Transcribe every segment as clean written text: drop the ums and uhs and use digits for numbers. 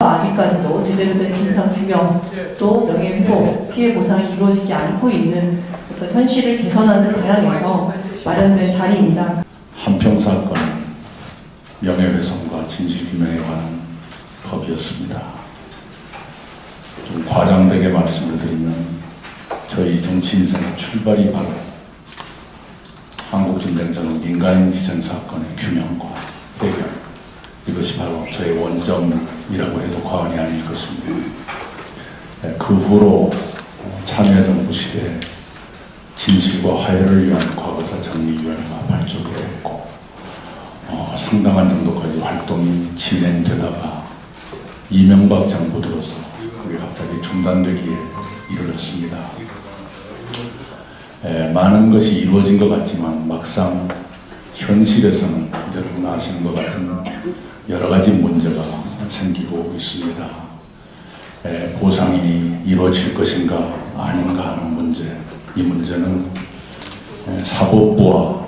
아직까지도 제대로 된 진상 규명 또 명예회복, 피해 보상이 이루어지지 않고 있는 어떤 현실을 개선하는 방향에서 마련된 자리입니다. 한평 사건은 명예훼손과 진실규명에 관한 법이었습니다. 좀 과장되게 말씀을 드리면 저희 정치 인생의 출발이 바로 한국전쟁 민간인 희생사건의 규명과 해결, 이것이 바로 저의 원점이라고 해도 과언이 아닐 것입니다. 그 후로 참여정부 시대에 진실과 화해를 위한 과거사 정리위원회가 발족이 됐고 상당한 정도까지 활동이 진행되다가 이명박 정부 들어서 그게 갑자기 중단되기에 이르렀습니다. 많은 것이 이루어진 것 같지만 막상 현실에서는 여러분 아시는 것 같은 여러 가지 문제가 생기고 있습니다. 보상이 이루어질 것인가 아닌가 하는 문제, 이 문제는 사법부와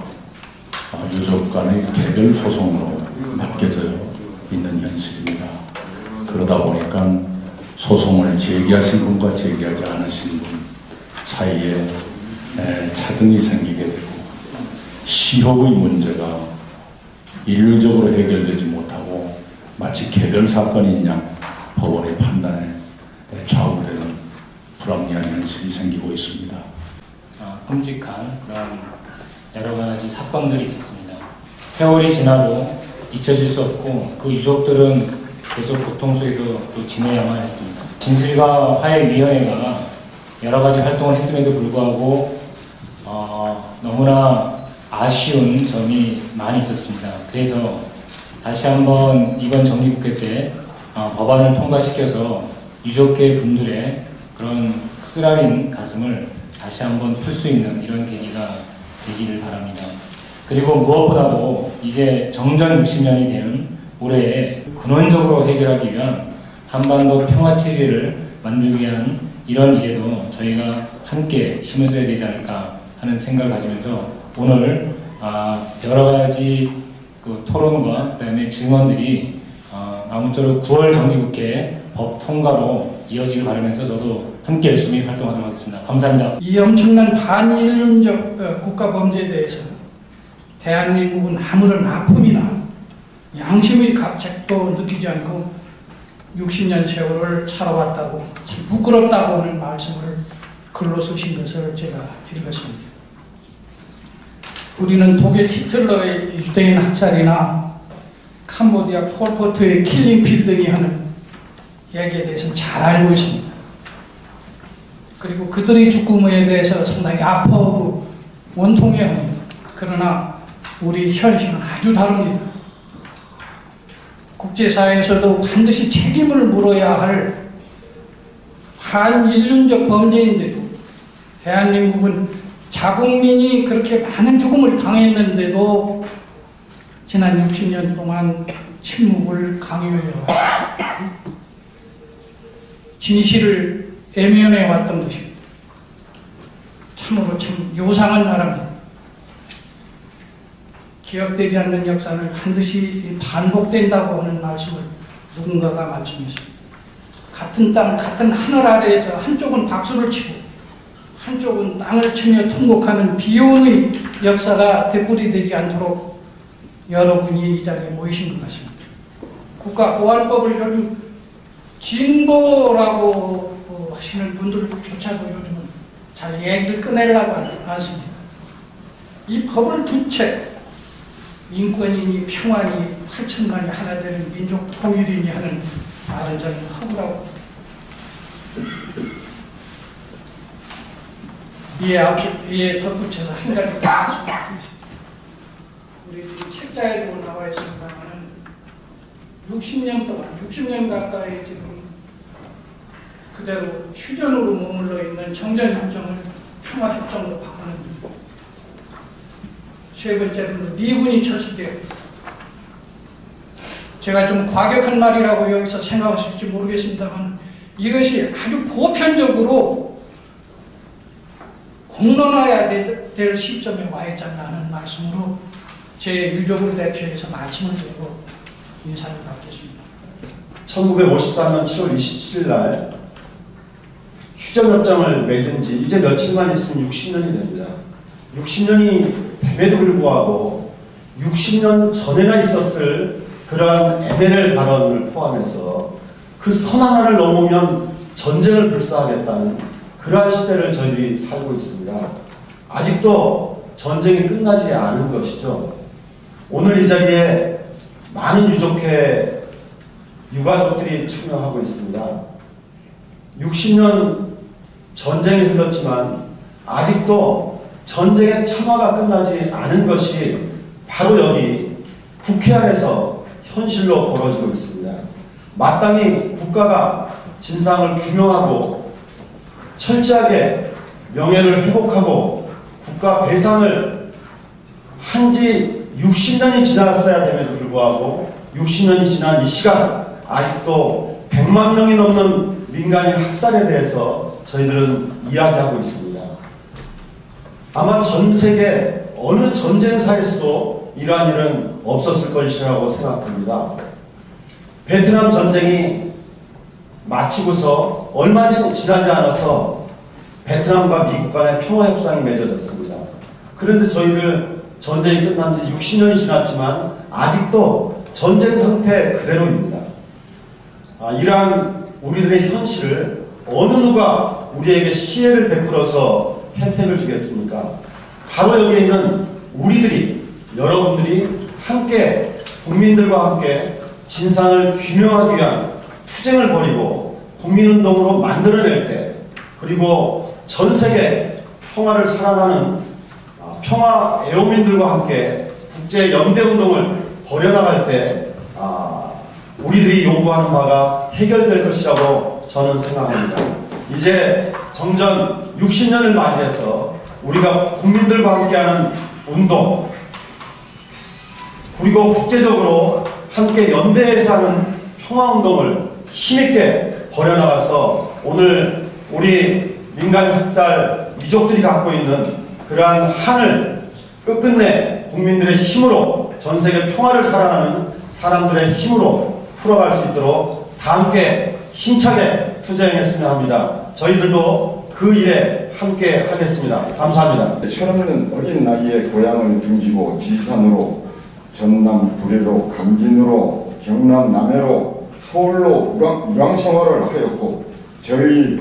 유족 간의 개별 소송으로 맡겨져 있는 현실입니다. 그러다 보니까 소송을 제기하신 분과 제기하지 않으신 분 사이에 차등이 생기게 되고 시효의 문제가 일률적으로 해결되지 못하고 마치 개별 사건인 양 법원의 판단에 좌우되는 불합리한 현실이 생기고 있습니다. 끔찍한 그런 여러 가지 사건들이 있었습니다. 세월이 지나도 잊혀질 수 없고 그 유족들은 계속 고통 속에서 또 지내야만 했습니다. 진실과 화해위원회가 여러 가지 활동을 했음에도 불구하고 너무나 아쉬운 점이 많이 있었습니다. 그래서 다시 한번 이번 정기국회 때 법안을 통과시켜서 유족계 분들의 그런 쓰라린 가슴을 다시 한번 풀 수 있는 이런 계기가 되기를 바랍니다. 그리고 무엇보다도 이제 정전 60년이 되는 올해에 근원적으로 해결하기 위한 한반도 평화체제를 만들기 위한 이런 일에도 저희가 함께 힘을 써야 되지 않을까 하는 생각을 가지면서 오늘 여러 가지 그 토론과 그다음에 증언들이 아무쪼록 9월 정기국회 법 통과로 이어지길 바라면서 저도 함께 열심히 활동하도록 하겠습니다. 감사합니다. 이 엄청난 반인륜적 국가범죄에 대해서 대한민국은 아무런 아픔이나 양심의 갑책도 느끼지 않고 60년 세월을 살아왔다고 참 부끄럽다고 하는 말씀을 글로 쓰신 것을 제가 읽었습니다. 우리는 독일 히틀러의 유대인 학살이나 캄보디아 폴포트의 킬링필 등이 하는 얘기에 대해서는 잘 알고 있습니다. 그리고 그들의 죽음에 대해서 상당히 아파하고 원통해합니다. 그러나 우리 현실은 아주 다릅니다. 국제사회에서도 반드시 책임을 물어야 할 반인륜적 범죄인데도 대한민국은 자국민이 그렇게 많은 죽음을 당했는데도 지난 60년 동안 침묵을 강요해왔습니다. 진실을 애면해왔던 것입니다. 참으로 참 요상한 나라입니다. 기억되지 않는 역사는 반드시 반복된다고 하는 말씀을 누군가가 말씀했습니다. 같은 땅, 같은 하늘 아래에서 한쪽은 박수를 치고 한쪽은 땅을 치며 통곡하는 비운의 역사가 되풀이되지 않도록 여러분이 이 자리에 모이신 것 같습니다. 국가보안법을 요즘 진보라고 하시는 분들조차도 요즘은 잘 얘기를 꺼내려고 않습니다. 이 법을 둔 채 인권이니 평화니 8천만이 하나 되는 민족 통일이니 하는 말은 저는 허구라고. 이에 덧붙여서 한 가지 더 말씀드리겠습니다. 우리 책자에도 나와 있습니다만은 60년 동안, 60년 가까이 지금 그대로 휴전으로 머물러 있는 정전협정을 평화협정으로 바꾸는 세 번째로는 미군이 철수되어 제가 좀 과격한 말이라고 여기서 생각하실지 모르겠습니다만 이것이 아주 보편적으로 공론화해야 될 시점에 와 있잖아 하는 말씀으로 제 유족을 대표해서 말씀을 드리고 인사를 받겠습니다. 1953년 7월 27일 날 휴전협정을 맺은 지 이제 며칠만 있으면 60년이 됩니다. 60년이 됨에도 불구하고 60년 전에나 있었을 그러한 MNL 발언을 포함해서 그 선 하나를 넘으면 전쟁을 불사하겠다는 그러한 시대를 저희들이 살고 있습니다. 아직도 전쟁이 끝나지 않은 것이죠. 오늘 이 자리에 많은 유족회 유가족들이 참여하고 있습니다. 60년 전쟁이 흘렀지만 아직도 전쟁의 참화가 끝나지 않은 것이 바로 여기 국회 안에서 현실로 벌어지고 있습니다. 마땅히 국가가 진상을 규명하고 철저하게 명예를 회복하고 국가 배상을 한 지 60년이 지났어야 됨에도 불구하고 60년이 지난 이 시간 아직도 100만 명이 넘는 민간인 학살에 대해서 저희들은 이야기하고 있습니다. 아마 전 세계 어느 전쟁사에서도 이러한 일은 없었을 것이라고 생각됩니다. 베트남 전쟁이 마치고서 얼마 지나지 않아서 베트남과 미국 간의 평화협상이 맺어졌습니다. 그런데 저희들 전쟁이 끝난 지 60년이 지났지만 아직도 전쟁 상태 그대로입니다. 이러한 우리들의 현실을 어느 누가 우리에게 시혜를 베풀어서 혜택을 주겠습니까? 바로 여기에 있는 우리들이, 여러분들이 함께 국민들과 함께 진상을 규명하기 위한 투쟁을 벌이고 국민운동으로 만들어낼 때, 그리고 전 세계 평화를 사랑하는 평화 애호민들과 함께 국제 연대운동을 벌여나갈 때 우리들이 요구하는 바가 해결될 것이라고 저는 생각합니다. 이제 정전 60년을 맞이해서 우리가 국민들과 함께하는 운동, 그리고 국제적으로 함께 연대해서 하는 평화운동을 힘있게 벌여나가서 오늘 우리 민간 학살 유족들이 갖고 있는 그러한 한을 끝끝내 국민들의 힘으로, 전세계 평화를 사랑하는 사람들의 힘으로 풀어갈 수 있도록 다 함께 힘차게 투쟁했으면 합니다. 저희들도 그 일에 함께 하겠습니다. 감사합니다. 철없는 어린 나이에 고향을 등지고 지산으로, 전남 구례로, 강진으로, 경남 남해로, 서울로 유랑 생활을 하였고, 저희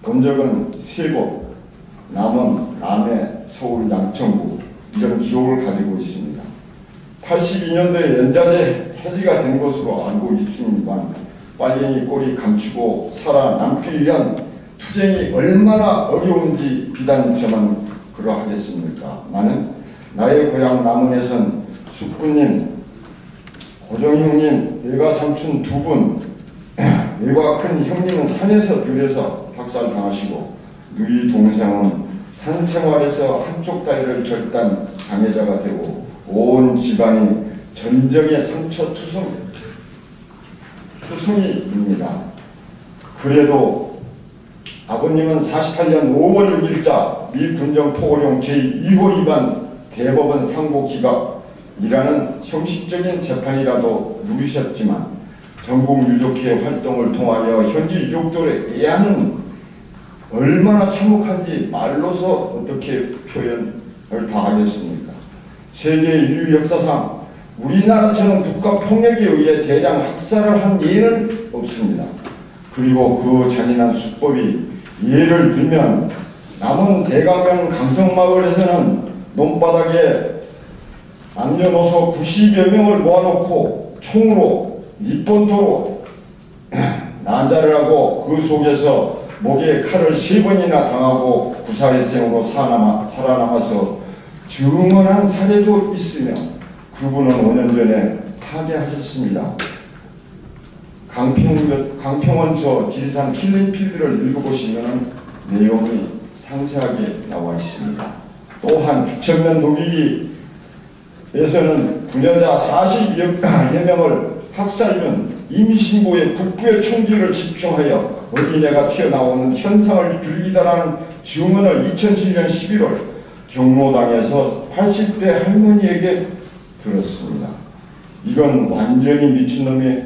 본적은 세곳, 남원, 남해, 서울, 양천구 이런 기록을 가지고 있습니다. 82년도에 연자제 폐지가 된 것으로 알고 있습니다만 빨갱이 꼬리 감추고 살아남기 위한 투쟁이 얼마나 어려운지 비단 저만 그러하겠습니까? 나는 나의 고향 남원에선 숙부님, 고종형님, 외가 삼촌 2분, 외가 큰 형님은 산에서 들에서 학살당하시고 누이 동생은 산생활에서 한쪽 다리를 절단 장애자가 되고 온 집안이 전쟁의 상처 투성이입니다. 그래도 아버님은 48년 5월 6일자 미 군정 토고령 제2호 위반 대법원 상고 기각이라는 형식적인 재판이라도 누리셨지만 전국 유족회 활동을 통하여 현지 유족들의 애환은 얼마나 참혹한지 말로서 어떻게 표현을 다 하겠습니까? 세계 인류 역사상 우리나라처럼 국가 폭력에 의해 대량 학살을 한 예는 없습니다. 그리고 그 잔인한 수법이 예를 들면 남원 대강명 강성마을에서는 논바닥에 남녀노소 90여 명을 모아놓고 총으로 밑본토로 난자를 하고 그 속에서 목에 칼을 3번이나 당하고 구사일생으로 살아남아서 증언한 사례도 있으며 그분은 5년 전에 파괴하셨습니다. 강평원 저 지리산 킬링필드를 읽어보시면 내용이 상세하게 나와 있습니다. 또한 주천면 녹이기에서는 부녀자 40여 명을 학살군 임신부의 국부의 총기를 집중하여 어린애가 튀어나오는 현상을 즐기다라는 증언을 2007년 11월 경로당에서 80대 할머니에게 들었습니다. 이건 완전히 미친놈이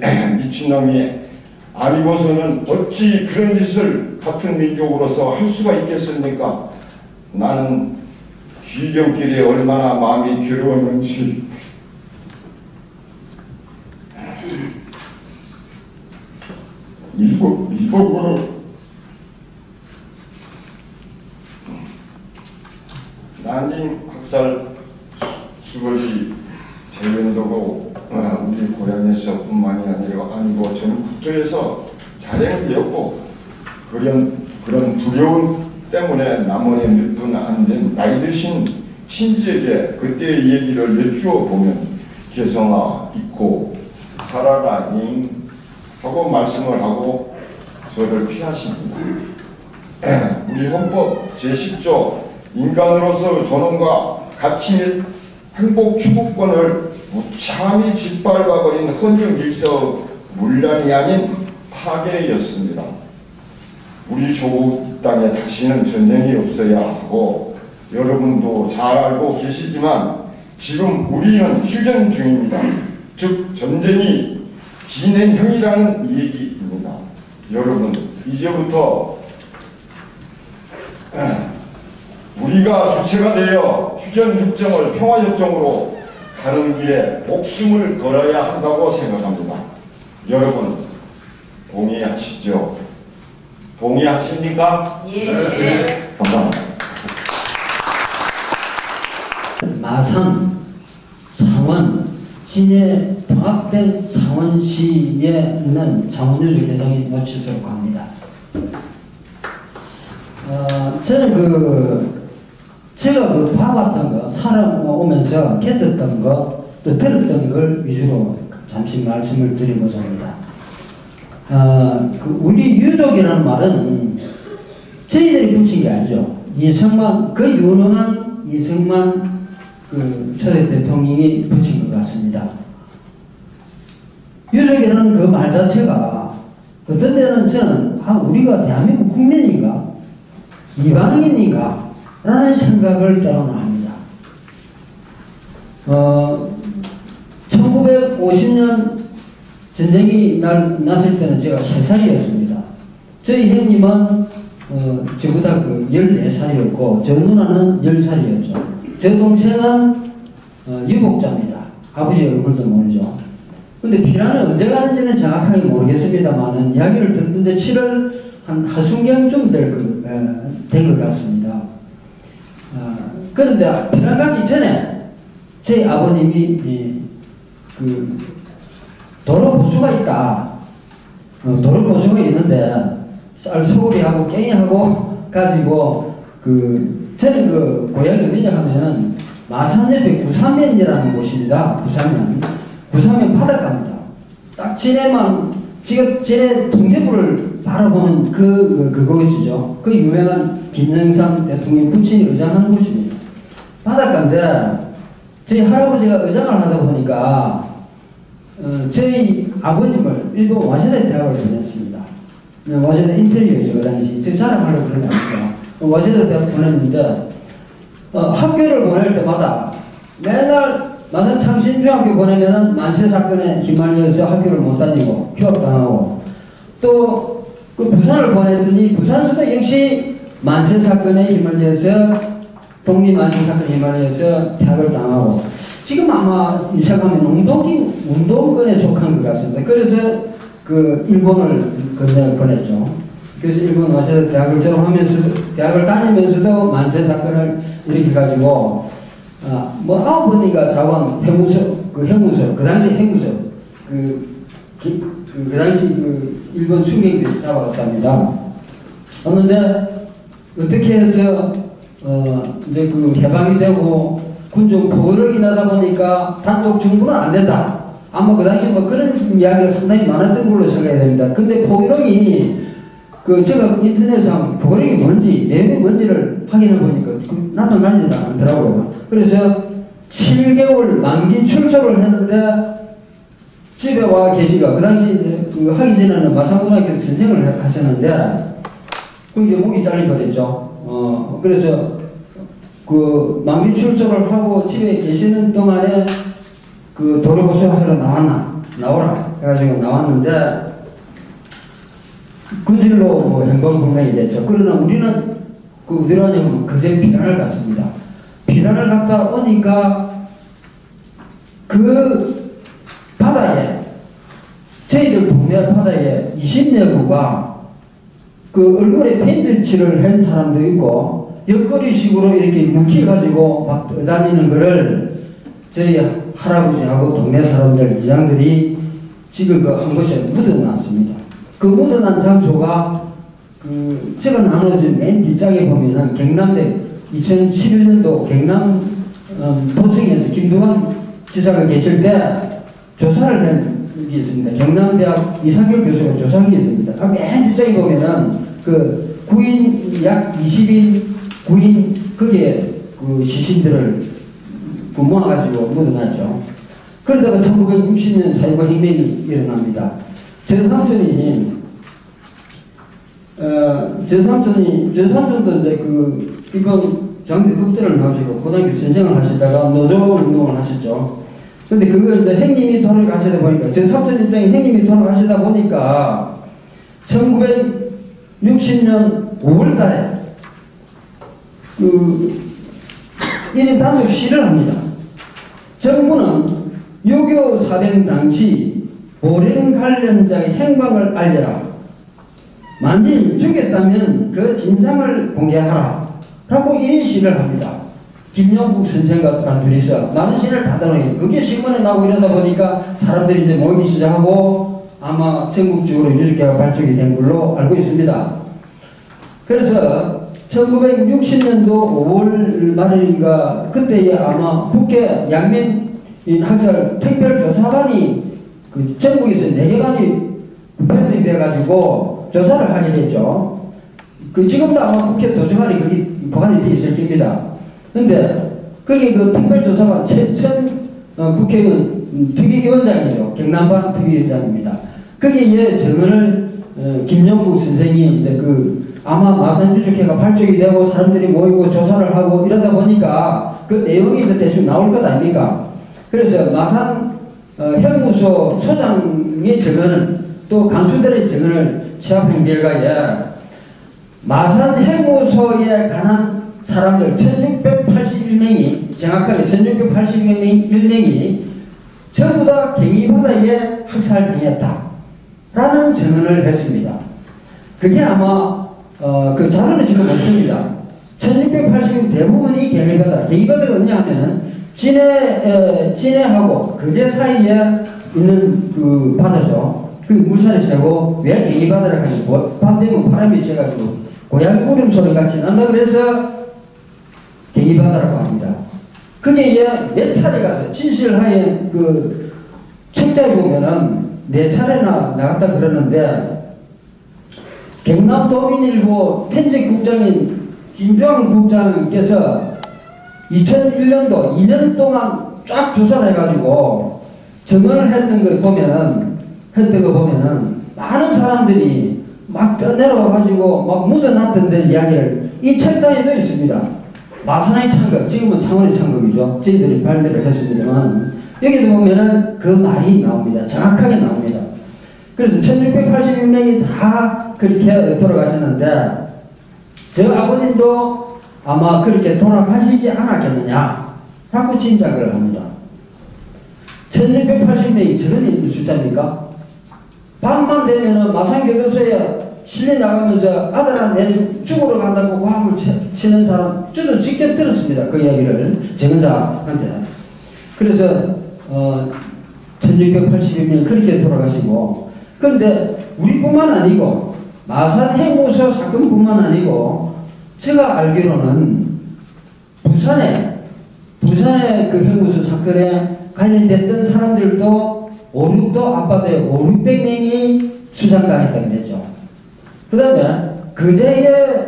아니고서는 어찌 그런 짓을 같은 민족으로서 할 수가 있겠습니까? 나는 귀경길에 얼마나 마음이 괴로웠는지 일본으로 난임 학살 수거지 재연도고 우리 고향에서뿐만이 아니고 전 국토에서 자행되었고 그런 두려움 때문에 남원에 몇 분 안 된 나이 드신 친지에게 그때의 얘기를 여쭈어 보면 개성아 잊고 살아라잉 하고 말씀을 하고 저를 피하십니다. 우리 헌법 제10조 인간으로서 존엄과 가치 및 행복 추구권을 무참히 짓밟아버린 헌정질서 문란이 아닌 파괴였습니다. 우리 조국 땅에 다시는 전쟁이 없어야 하고 여러분도 잘 알고 계시지만 지금 우리는 휴전 중입니다. 즉 전쟁이 진행형이라는 얘기입니다. 여러분 이제부터 우리가 주체가 되어 휴전협정을 평화협정으로 가는 길에 목숨을 걸어야 한다고 생각합니다. 여러분 동의하시죠? 동의하십니까? 예. 감사합니다. 마산, 창원, 진해 통합된 창원시에 있는 창원유주 개정이 노출소로 갑니다. 저는 제가 봐왔던 거, 살아오면서 겪었던 거, 또 들었던 걸 위주로 잠시 말씀을 드리고자 합니다. 우리 유족이라는 말은 저희들이 붙인 게 아니죠. 이승만, 그 유능한 이승만 초대 대통령이 붙인 것 같습니다. 유족이라는 그 말 자체가 어떤 때는 저는 우리가 대한민국 국민인가? 이방인인가? 라는 생각을 때로는 합니다. 1950년 전쟁이 났을 때는 제가 3살이었습니다. 저희 형님은 저보다 14살이었고 저 누나는 10살이었죠. 저 동생은 유복자입니다. 아버지 얼굴도 모르죠. 근데 피난을 언제 가는지는 정확하게 모르겠습니다만은 이야기를 듣는데 7월 한 하순경쯤 된 것 같습니다. 그런데 피난 가기 전에 제 아버님이 도로 보수가 있다. 도로 보수가 있는데 쌀소리하고 깽이하고 가지고 저는 고향이 어디냐 하면은 마산 옆에 구사면이라는 곳입니다. 구사면 바닷가입니다. 딱 지금 진해 통제부를 바라보는 그곳이죠. 그 유명한 김영삼 대통령 부친이 의장하는 곳입니다. 바닷가인데 저희 할아버지가 의장을 하다 보니까 저희 아버님을 일본 와세다 대학을 보냈습니다. 와세다 인테리어죠. 그 당시 저 자랑하려고 그런 게 아니죠. 와세다 대학 보냈는데 학교를 보낼 때마다 맨날 마산 창신중학교 보내면은 만세 사건에 휘말려서 학교를 못 다니고 휴학당하고 또 부산을 보냈더니 부산에서도 역시 만세 사건에 휘말려서 독립 만세 사건에 휘말려서 퇴학을 당하고 지금 아마 시작하면 운동권에 속한 것 같습니다. 그래서 일본을 건너를 보냈죠. 그래서 일본 와서 대학을 대학을 다니면서도 만세 사건을 일으켜가지고, 9번인가 자원 해무소, 그 당시 해무소, 그 당시 일본 순경들이 잡아갔답니다. 그런데 어떻게 해서, 이제 해방이 되고, 군정 포격이 나다 보니까 단독 정부는 안 된다. 아마 그 당시 그런 이야기가 상당히 많았던 걸로 생각이 됩니다. 근데 포격이 제가 인터넷상 포격이 뭔지, 내용이 뭔지를 확인해 보니까 나타나지는 않더라고요. 그래서 7개월 만기 출소를 했는데 집에 와 계시가 그 당시 하기 전에는 마산고등학교 선생을 하셨는데 목이 잘려버렸죠. 그래서 만기 출소를 하고 집에 계시는 동안에 그 도로고소하러 나오라 해가지고 나왔는데 그 길로 뭐 행방불명이 됐죠. 그러나 우리는 그 어디로 하냐면 그제 피난을 갔습니다. 피난을 갔다 오니까 그 바다에 저희들 동네 바다에 20여구가 그 얼굴에 페인트칠을 한 사람도 있고 옆구리식으로 이렇게 묵혀가지고 막 떠다니는 거를 저희 할아버지하고 동네 사람들 이장들이 지금 그 한 곳에 묻어놨습니다. 그 묻어난 장소가 그 제가 나눠진 맨 뒷장에 보면은 경남대 2011년도 경남 도청에서 김두관 지사가 계실 때 조사를 한 게 있습니다. 경남대학 이상경 교수가 조사한 게 있습니다. 맨 뒷장에 보면은 그 구인 약 20인 구인 거기에 그 시신들을 그 모아가지고 묻어놨죠. 그러다가 1960년 사유가 혁명이 일어납니다. 제 삼촌도 이제 그 이번 장비 국대를 나오시고 고등학교 선생을 하시다가 노조 운동을 하셨죠. 근데 그걸 이제 형님이 돌아가시다 보니까 제 삼촌 입장에 형님이 돌아가시다 보니까 1960년 5월달에 그 1인 단독 시를 합니다. 정부는 유교 사병 당시 보령 관련자의 행방을 알려라. 만일 죽였다면 그 진상을 공개하라. 라고 1인 시를 합니다. 김용국 선생과 단둘이서 많은 시를 다 다뤄요. 그게 신문에 나오고 이러다 보니까 사람들이 이제 모이기 시작하고 아마 전국적으로 유족회가 발족이 된 걸로 알고 있습니다. 그래서 1960년도 5월 말인가 그때에 아마 국회 양민 학살 특별조사반이 그 전국에서 4개반이 편성돼가지고 조사를 하게 됐죠. 그 지금도 아마 국회 도서관이 거기 보관이 되어 있을 겁니다. 근데 거기 그 특별조사반 최천 국회의원 특위위원장이죠. 경남반 특위위원장입니다. 거기에 증언을 김영국 선생이 이제 그 아마 마산유족회가 발족이 되고 사람들이 모이고 조사를 하고 이러다 보니까 그 내용이 이제 대충 나올 것 아닙니까? 그래서 마산 형무소 소장의 증언을 또 간수들의 증언을 취합한 결과에 마산 형무소에 관한 사람들 1681명이 정확하게 1681명이 전부 다 갱이바다에 학살당했다 라는 증언을 했습니다. 그게 아마 그 자료는 지금 없습니다. 1680명 대부분이 갱이바다가 어냐 하면은 진해하고 그제 사이에 있는 그 바다죠. 그 물살이 세고 왜 갱이바다를 하니 밤 되면 바람이 세가지고 고양이 울음소리 같이 난다 그래서 갱이바다라고 합니다. 그게 몇 차례 가서 진실하에 그 책자에 보면은 4차례나 나갔다 그러는데 경남도민일보 편집국장인 김주환 국장께서 2001년도 2년 동안 쫙 조사를 해가지고 증언을 했던 거 보면은 많은 사람들이 막 떠내려와가지고 막 묻어놨던 데 이야기를 이 책자에도 있습니다. 마산의 창극, 지금은 창원의 창극이죠. 저희들이 발매를 했습니다만 여기도 보면은 그 말이 나옵니다. 정확하게 나옵니다. 그래서 1681명이 다 그렇게 돌아가셨는데 저 아버님도 아마 그렇게 돌아가시지 않았겠느냐 라고 짐작을 합니다. 1680명이 저런 숫자입니까? 밤만 되면은 마산교도소에 실려 나가면서 아들아 내 죽으러 간다고 과음을 치는 사람 저도 직접 들었습니다. 그 이야기를 정은자한테. 그래서 1680명 그렇게 돌아가시고 근데 우리뿐만 아니고 마산 행무소 사건뿐만 아니고 제가 알기로는 부산의 그 행무소 사건에 관련됐던 사람들도 5,6도 앞바다에 5,600명이 수장당했다고 그랬죠. 그 다음에 그제에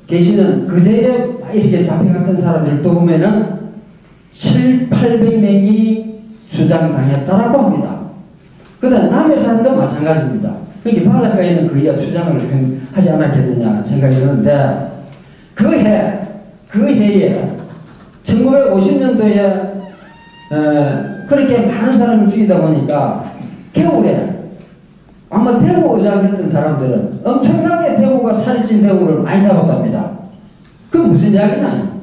계시는 그제에 이렇게 잡혀갔던 사람들도 보면은 7,800명이 수장당했다라고 합니다. 그 다음 남의 사람도 마찬가지입니다. 그러니까 바닷가에는 거의 수장을 하지 않았겠느냐 생각이 드는데 그 해에 1950년도에 그렇게 많은 사람을 죽이다 보니까 겨울에 아마 대구 의장했던 사람들은 엄청나게 대구가 살이 찐 대구를 많이 잡았답니다. 그게 무슨 이야기냐?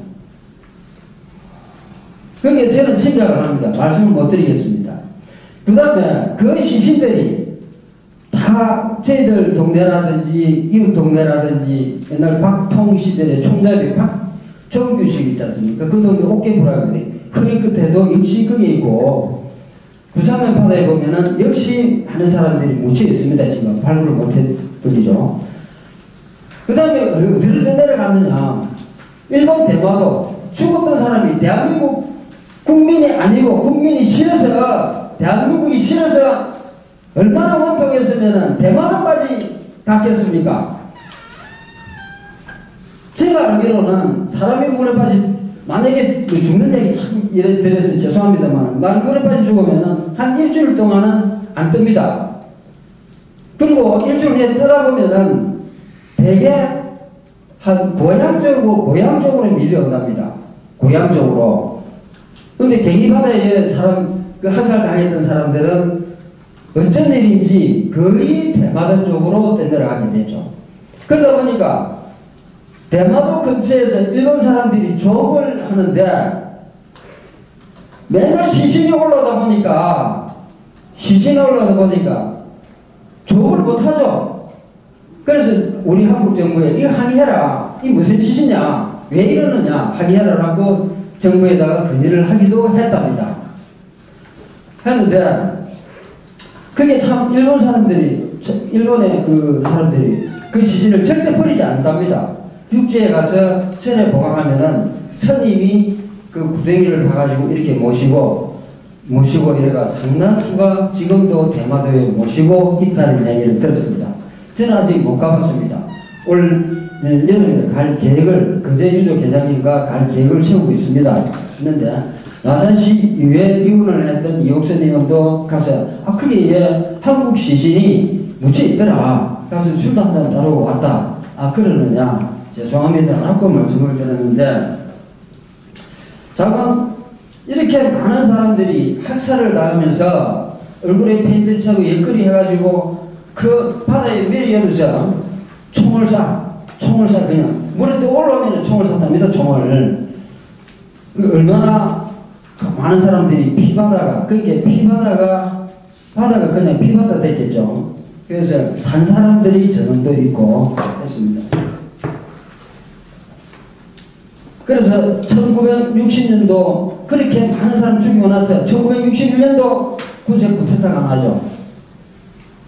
그게 저는 짐작을 합니다. 말씀을 못 드리겠습니다. 그 다음에 그 시신들이 다 저희들 동네라든지 이웃 동네라든지 옛날 박통 시절에 총잡이 박정규식 있지 않습니까? 그 동네 옥계부라는데 거기 끝에도 역시 그게 있고 부산면 바다에 보면은 역시 많은 사람들이 묻혀 있습니다. 지금 발굴을 못했더니죠. 그 다음에 어디로 내려갔느냐? 일본 대마도 죽었던 사람이 대한민국 국민이 아니고 국민이 싫어서 대한민국이 싫어서 얼마나 원통했으면 대마도까지 갔겠습니까? 제가 알기로는 사람이 물에 빠지 만약에 죽는 얘기 참 이래 드려서 죄송합니다만 물에 빠지 죽으면은 한 일주일 동안은 안 뜹니다. 그리고 일주일 후에 뜨다 보면은 대개 한 고향 쪽으로 밀려온답니다. 고향 쪽으로. 근데 갱이바다에 그 학살 당했던 사람들은 어쩐 일인지 거의 대마도 쪽으로 내려가게 되죠. 그러다 보니까 대마도 근처에서 일본 사람들이 조업을 하는데 맨날 시신이 올라오다 보니까 조업을 못하죠. 그래서 우리 한국 정부에 이거 항의해라. 이 무슨 짓이냐? 왜 이러느냐? 항의해라라고 정부에다가 건의를 하기도 했답니다. 했는데 그게 참 일본의 그 사람들이 그 시신을 절대 버리지 않답니다. 육지에 가서 전에 보관하면은 선임이 그 구덩이를 봐가지고 이렇게 모시고 이래가 상당수가 지금도 대마도에 모시고 있다는 얘기를 들었습니다. 저는 아직 못 가봤습니다. 올 여름에 갈 계획을 거제 유족 회장님과 갈 계획을 세우고 있습니다. 했는데 나산시 유해 기운을 했던 이옥선 의원도 가서 그게 한국 시신이 묻혀 있더라. 가서 술도 한잔 따르고 왔다. 그러느냐? 죄송합니다. 라고 말씀을 드렸는데 자꾸 이렇게 많은 사람들이 학살을 당하면서 얼굴에 페인트를 차고 옆구리 해가지고 그 바다에 밀려서 총을 쏴 그냥 물에 또 올라오면 총을 쐈답니다. 총을. 얼마나 많은 사람들이 피바다가 바다가 그냥 피바다 됐겠죠. 그래서 산 사람들이 저놈도 있고 했습니다. 그래서 1960년도 그렇게 많은 사람 죽이고 나서 1961년도 군사 쿠데타가 나죠.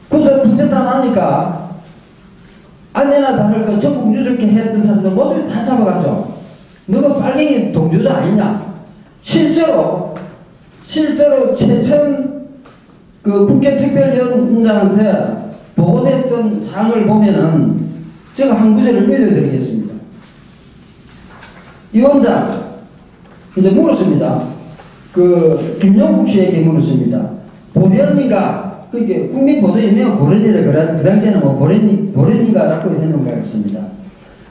군사 쿠데타 나니까 아니나 다를까 전국 유족회 했던 사람들 모두 다 잡아갔죠. 너가 빨갱이 동조자 아니냐? 실제로 최천 그 국회특별위원장한테 보고됐던 사항을 보면은 제가 한 구절을 읽어드리겠습니다. 위원장 이제 물었습니다. 그 김용국 씨에게 물었습니다. 보련이가 그게 국민보도연맹 보련이라 그래 그 당시에는 뭐 보련이가라고 해놓은 것 같습니다.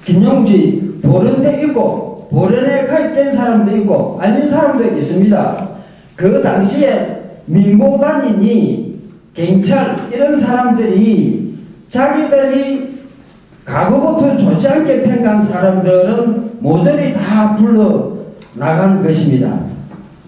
김용국 씨 보련대 있고 보련에 가입된 사람도 있고 아닌 사람도 있습니다. 그 당시에 민보단이니 경찰 이런 사람들이 자기들이 과거부터 좋지 않게 평가한 사람들은 모조리 다 불러 나간 것입니다.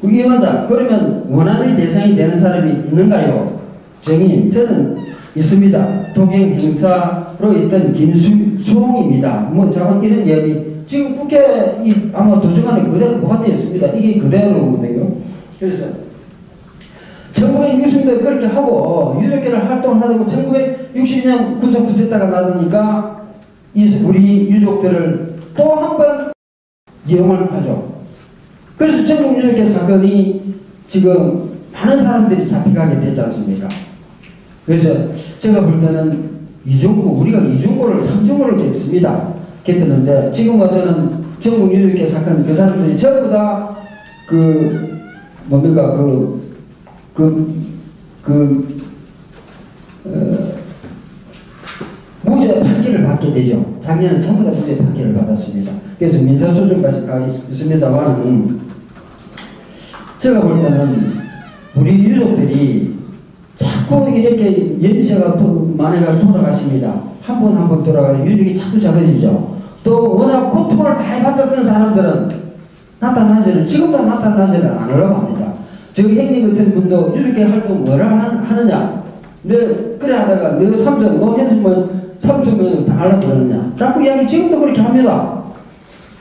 위원장, 그러면 원한의 대상이 되는 사람이 있는가요? 정의님, 저는 있습니다. 동행 행사로 있던 김수홍입니다. 뭐 저건 이런 이야기 지금 국회 아마 도서관에 그대로 보관되어 있습니다. 이게 그대로거든요. 그래서 1960년대 그렇게 하고 유족회를 활동을 하고 1960년 군사 쿠데타가 나니까 우리 유족들을 또 한 번 이용을 하죠. 그래서 전국 유족회 사건이 지금 많은 사람들이 잡혀가게 됐지 않습니까? 그래서 제가 볼 때는 우리가 이중고를 3중고를 했습니다. 했는데 지금 와서는 전국 유족회 사건 그 사람들이 전부 다 무죄 판결을 받게 되죠. 작년에 전부 다 무죄 판결을 받았습니다. 그래서 민사소송까지 가 있습니다만 제가 볼 때는 우리 유족들이 자꾸 이렇게 연세가 만회가 돌아가십니다. 한 번 한 번 돌아가요. 유족이 자꾸 작아지죠. 또 워낙 고통을 많이 받았던 사람들은 나타나지는, 지금도 나타나지는 않으려고 합니다. 저 형님 같은 분도 유족회 활동 뭐라 하느냐. 너 그래 하다가 너 삼촌, 너 현수면 삼촌면 당하려고 그러느냐. 라고 이야기 지금도 그렇게 합니다.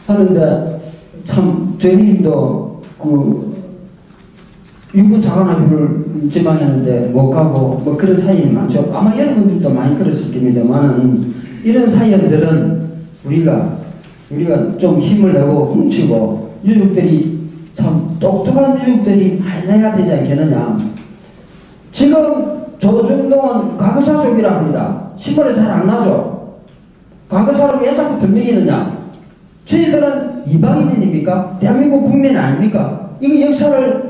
하는데 참 저희 형님도 그 유구 자관학교를 지망했는데 못 가고 뭐 그런 사연이 많죠. 아마 여러분들도 많이 들었을 겁니다만은 이런 사연들은 우리가 좀 힘을 내고 훔치고 유족들이 참 똑똑한 유족들이 많이 나야 되지 않겠느냐. 지금 조중동은 과거사족이라 합니다. 신문에 잘 안 나죠. 과거사를 왜 자꾸 들먹이느냐. 저희들은 이방인입니까? 대한민국 국민 아닙니까? 이거 역사를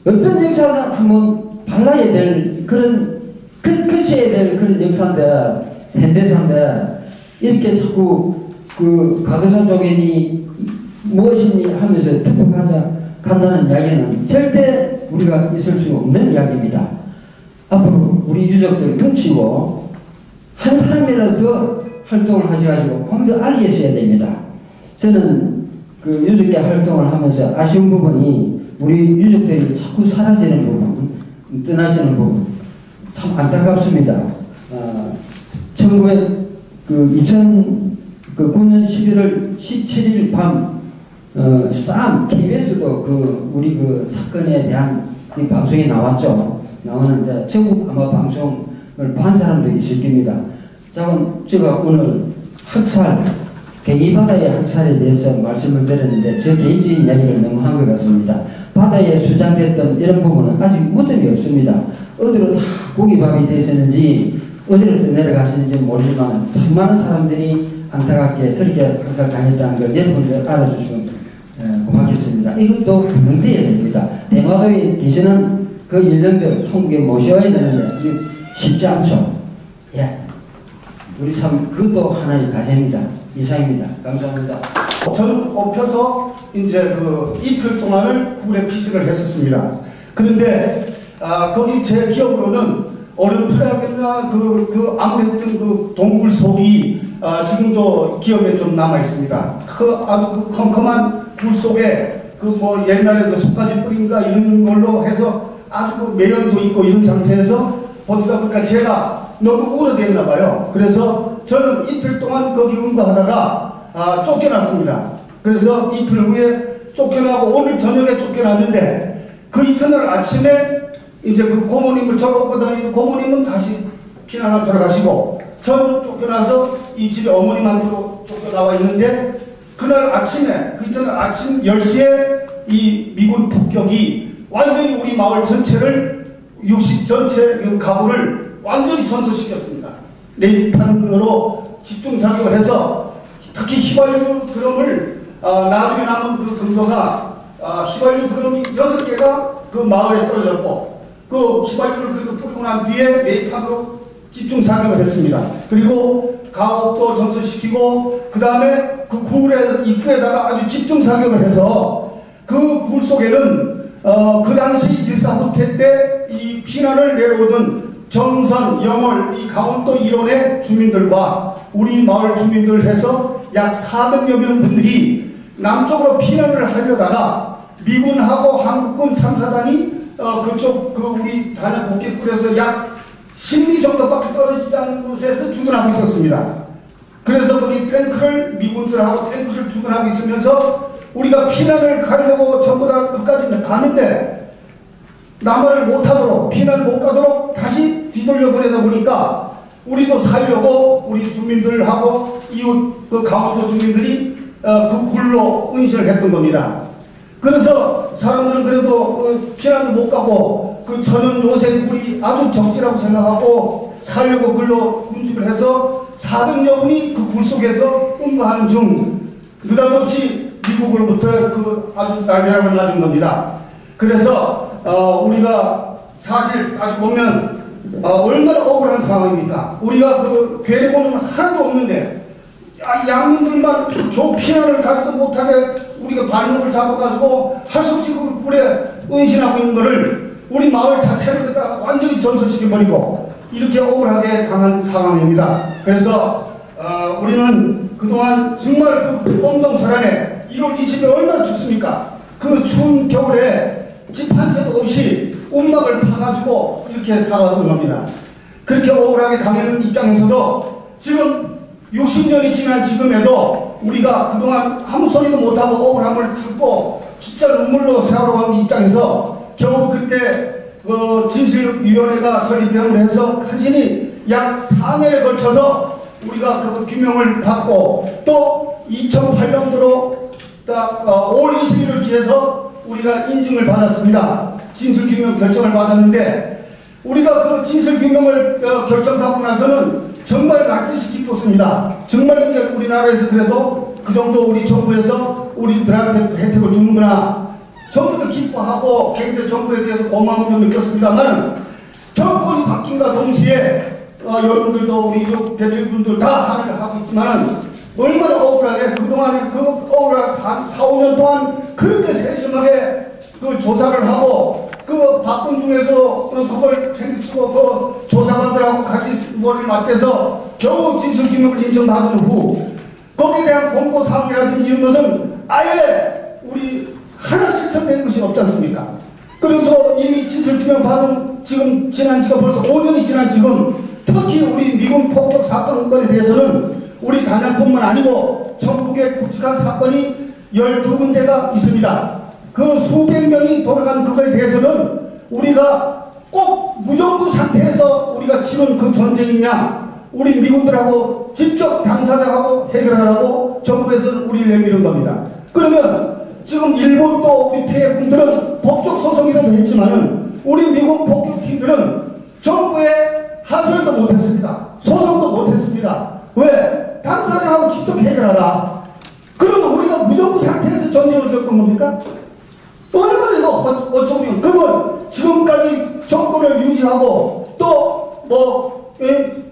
어떤 역사는 한번 발라야 될 그런 그쳐야 될 그런 역사인데, 현대사인데 이렇게 자꾸 그 과거사족이니 무엇이니 하면서 간다는 이야기는 절대 우리가 있을 수 없는 이야기입니다. 앞으로 우리 유족들 뭉치고 한 사람이라도 더 활동을 하셔가지고 좀 더 알리셔야 됩니다. 저는 그 유족계 활동을 하면서 아쉬운 부분이 우리 유족들이 자꾸 사라지는 부분, 떠나시는 부분 참 안타깝습니다. 2009년 11월 17일 밤 쌈 KBS도 우리 그 사건에 대한 이 방송이 나왔죠. 나오는데 전국 아마 방송을 본 사람도 있을 겁니다. 제가 오늘 학살, 갱이바다의 학살에 대해서 말씀을 드렸는데 제 개인적인 이야기를 너무 한 것 같습니다. 바다에 수장됐던 이런 부분은 아직 무덤이 없습니다. 어디로 다 고기밥이 되셨는지 어디로 또 내려가시는지 모르지만 수많은 사람들이 안타깝게 그렇게 학살 당했다는 걸 여러분들 알아주시면 고맙겠습니다. 이것도 분명돼야 됩니다. 대마도에 계시는 그 인력들 한국에 모셔야 되는데 이게 쉽지 않죠. 예, 우리 참 그것도 하나의 과제입니다. 이상입니다. 감사합니다. 저는 엎혀서 이제 이틀 동안을 구글에 피식을 했었습니다. 그런데 거기 제 기억으로는 얼음프라겠나 아무랬던 동굴 속이 지금도 기억에 좀 남아 있습니다. 아주 컴컴한 굴 속에 옛날에 속가지 뿌린가 이런 걸로 해서 아주 매연도 있고 이런 상태에서 버티다 보니까 제가 너무 우려됐나 봐요. 그래서 저는 이틀 동안 거기 응거하다가 쫓겨났습니다. 그래서 이틀 후에 쫓겨나고 오늘 저녁에 쫓겨났는데 그 이튿날 아침에 이제 그 고모님을 저를 업고 다니는 고모님은 다시 피난을 돌아가시고 저는 쫓겨나서 이 집에 어머님한테로 쫓겨나와 있는데 그날 아침에 그 이튿날 아침 10시에 이 미군 폭격이 완전히 우리 마을 전체를 60 전체 가구를 완전히 전소시켰습니다. 레이판으로 집중사격을 해서 특히 휘발유 드럼을 나중에 남은 그 근거가 휘발유 드럼이 6개가 그 마을에 떨어졌고 그 휘발유를 뿌리고 난 뒤에 레이판으로 집중사격을 했습니다. 그리고 가옥도 전소시키고 그 다음에 그 굴의 입구에다가 아주 집중사격을 해서 그 굴 속에는 그 당시 일사후퇴 때 이 피난을 내려오던 정선, 영월, 이 강원도 일원의 주민들과 우리 마을 주민들 해서 약 400여 명 분들이 남쪽으로 피난을 하려다가 미군하고 한국군 3사단이 그쪽 우리 단양 국기굴에서 약 10리 정도밖에 떨어지지 않은 곳에서 주둔하고 있었습니다. 그래서 거기 미군들하고 탱크를 주둔하고 있으면서 우리가 피난을 가려고 전부 다 끝까지 가는데 남을 못하도록 피난을 못 가도록 다시 뒤돌려 보내다 보니까 우리도 살려고 우리 주민들하고 이웃 강원도 주민들이 그 굴로 은신을 했던 겁니다. 그래서 사람들은 그래도 피난을 못 가고 그 저는 요새 굴이 아주 적지라고 생각하고 살려고 굴로 군집을 해서 400여 분이 그 굴 속에서 응거하는 중 느닷없이 미국으로부터 아주 날벼락을 맞은 겁니다. 그래서 우리가 사실 아주 보면 얼마나 억울한 상황입니까? 우리가 괴뢰고는 하나도 없는데 양민들만 겨우 피난을 가지도 못하게 우리가 발목을 잡아가지고 할 수 없이 그 굴에 은신하고 있는 것을 우리 마을 자체를 갖다 완전히 전소시켜버리고 이렇게 억울하게 당한 상황입니다. 그래서 우리는 그동안 정말 그 엄동설안에 1월 20일 얼마나 춥습니까? 그 추운 겨울에 집 한 채도 없이 움막을 파가지고 이렇게 살아왔던 겁니다. 그렇게 억울하게 당하는 입장에서도 지금 60년이 지난 지금에도 우리가 그동안 아무 소리도 못하고 억울함을 참고 진짜 눈물로 살아온 입장에서 겨우 그때 진실위원회가 설립됨을 해서 간신히 약 4년에 걸쳐서 우리가 그 규명을 받고 또 2008년도로 5월 20일을 기해서 우리가 인증을 받았습니다. 진실규명 결정을 받았는데 우리가 그 진실규명을 결정받고 나서는 정말 말뜻이 기뻤습니다. 정말 이제 우리나라에서 그래도 그 정도 우리 정부에서 우리들한테 혜택을 주는구나. 정부들 기뻐하고 굉장히 정부에 대해서 고마움을 느꼈습니다만 정권이 바뀐과 동시에 여러분들도 우리 대표분들 다 합의를 하고 있지만 얼마나 억울하게 그동안에 그 억울한 4, 5년 동안 그렇게 세심하게 그 조사를 하고 그 바쁜 중에서 그걸 팽개치고 그 조사관들하고 같이 머리를 맞대서 겨우 진실규명을 인정받은 후 거기에 대한 공고사항이라든지 이런 것은 아예 우리 하나 실천된 것이 없지 않습니까? 그래서 이미 진실규명 받은 지금 지난 지가 벌써 5년이 지난 지금 특히 우리 미군 폭격 사건에 대해서는 우리 단양뿐만 아니고 전국에 굵직한 사건이 12군데가 있습니다. 그 수백 명이 돌아간 그거에 대해서는 우리가 꼭 무정부 상태에서 우리가 치른 그 전쟁이냐 우리 미군들하고 직접 당사자하고 해결하라고 정부에서 우리를 내밀은 겁니다. 그러면 지금 일본 또 우리 피해분들은 법적 소송이라도 했지만은 우리 미국 폭격팀들은 정부에 하소연도 못했습니다. 소송도 못했습니다. 왜? 당사자하고 직접 해결하라. 그러면 우리가 무정부 상태에서 전쟁을 겪은 겁니까? 얼마나 이거 어쩌면 그러면 지금까지 정권을 유지하고 또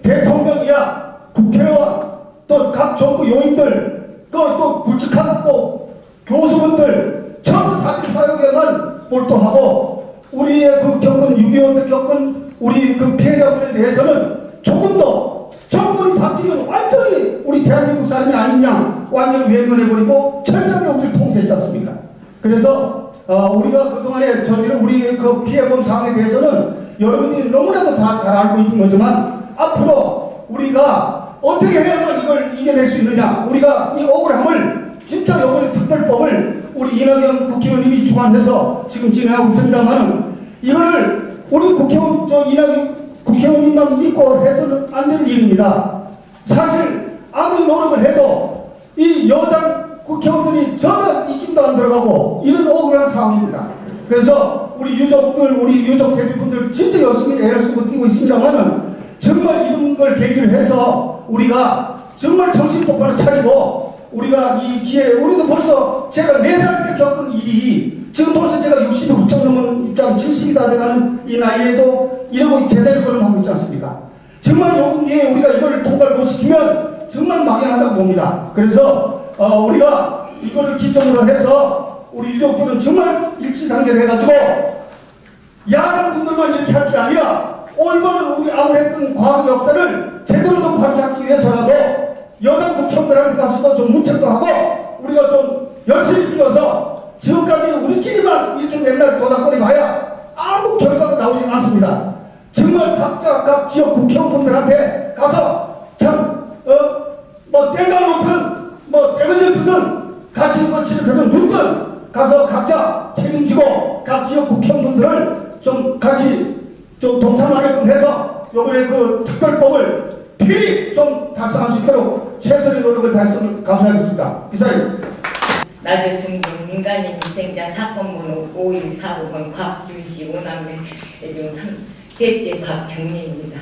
대통령이야 국회의원 또 각 정부 요인들 또 굵직한 또 교수분들 전부 자기 사역에만 몰두하고 우리의 그 겪은 6.25 때 겪은 우리 그 피해자분에 대해서는 조금 더 정권이 바뀌면 완전히 우리 대한민국 사람이 아니냐 완전히 외면해버리고 철저하게 우리를 통제했지 않습니까? 그래서 우리가 그동안에 저지른 우리 그 피해본 상황에 대해서는 여러분들이 너무나도 다 잘 알고 있는 거지만 앞으로 우리가 어떻게 해야만 이걸 이겨낼 수 있느냐 우리가 이 억울함을 진짜 이번에 특별법을 우리 이낙연 국회의원님이 주관해서 지금 진행하고 있습니다만은 이거를 우리 국회의원 이낙연 국회의원님만 믿고 해서는 안 되는 일입니다. 사실 아무리 노력을 해도 이 여당 국회의원들이 전혀 입김도 안 들어가고 이런 억울한 상황입니다. 그래서 우리 유족들, 우리 유족 대표분들 진짜 열심히 애를 쓰고 뛰고 있습니다만은 정말 이런 걸 계기로 해서 우리가 정말 정신 똑바로 차리고 우리가 이 기회에 우리도 벌써 제가 4살 때 겪은 일이 지금 벌써 제가 60이 훌쩍 넘은 입장 70이 다 돼가는 이 나이에도 이러고 제자리 걸음하고 있지 않습니까? 정말 요번 기회에 우리가 이걸 통과를 못 시키면 정말 막연하다고 봅니다. 그래서 우리가 이거를 기점으로 해서 우리 유족들은 정말 일치단계를 해가지고 야당 분들만 이렇게 할 게 아니라 올바른 우리 아무랬던 과학 역사를 제대로 좀 바로잡기 위해서라도 여당 국회의원들한테 가서도 좀 문책도 하고 우리가 좀 열심히 뛰어서 지금까지 우리끼리만 이렇게 맨날 도닥거리 봐야 아무 결과가 나오지 않습니다. 정말 각자 각 지역 국회의원분들한테 가서 참 때가 놓든 때가 젖든 같이 거치를 들은 눕든 가서 각자 책임지고 각 지역 국회의원분들을 좀 같이 좀 동참하게끔 해서 요번에 그 특별법을 필히 좀 달성할 수 있도록 최선의 노력을 다했으면 감사하겠습니다. 이사님. 나주승경 민간인 희생자 사건번호 5145번 곽준씨 오남매 중 3셋째 곽정리입니다.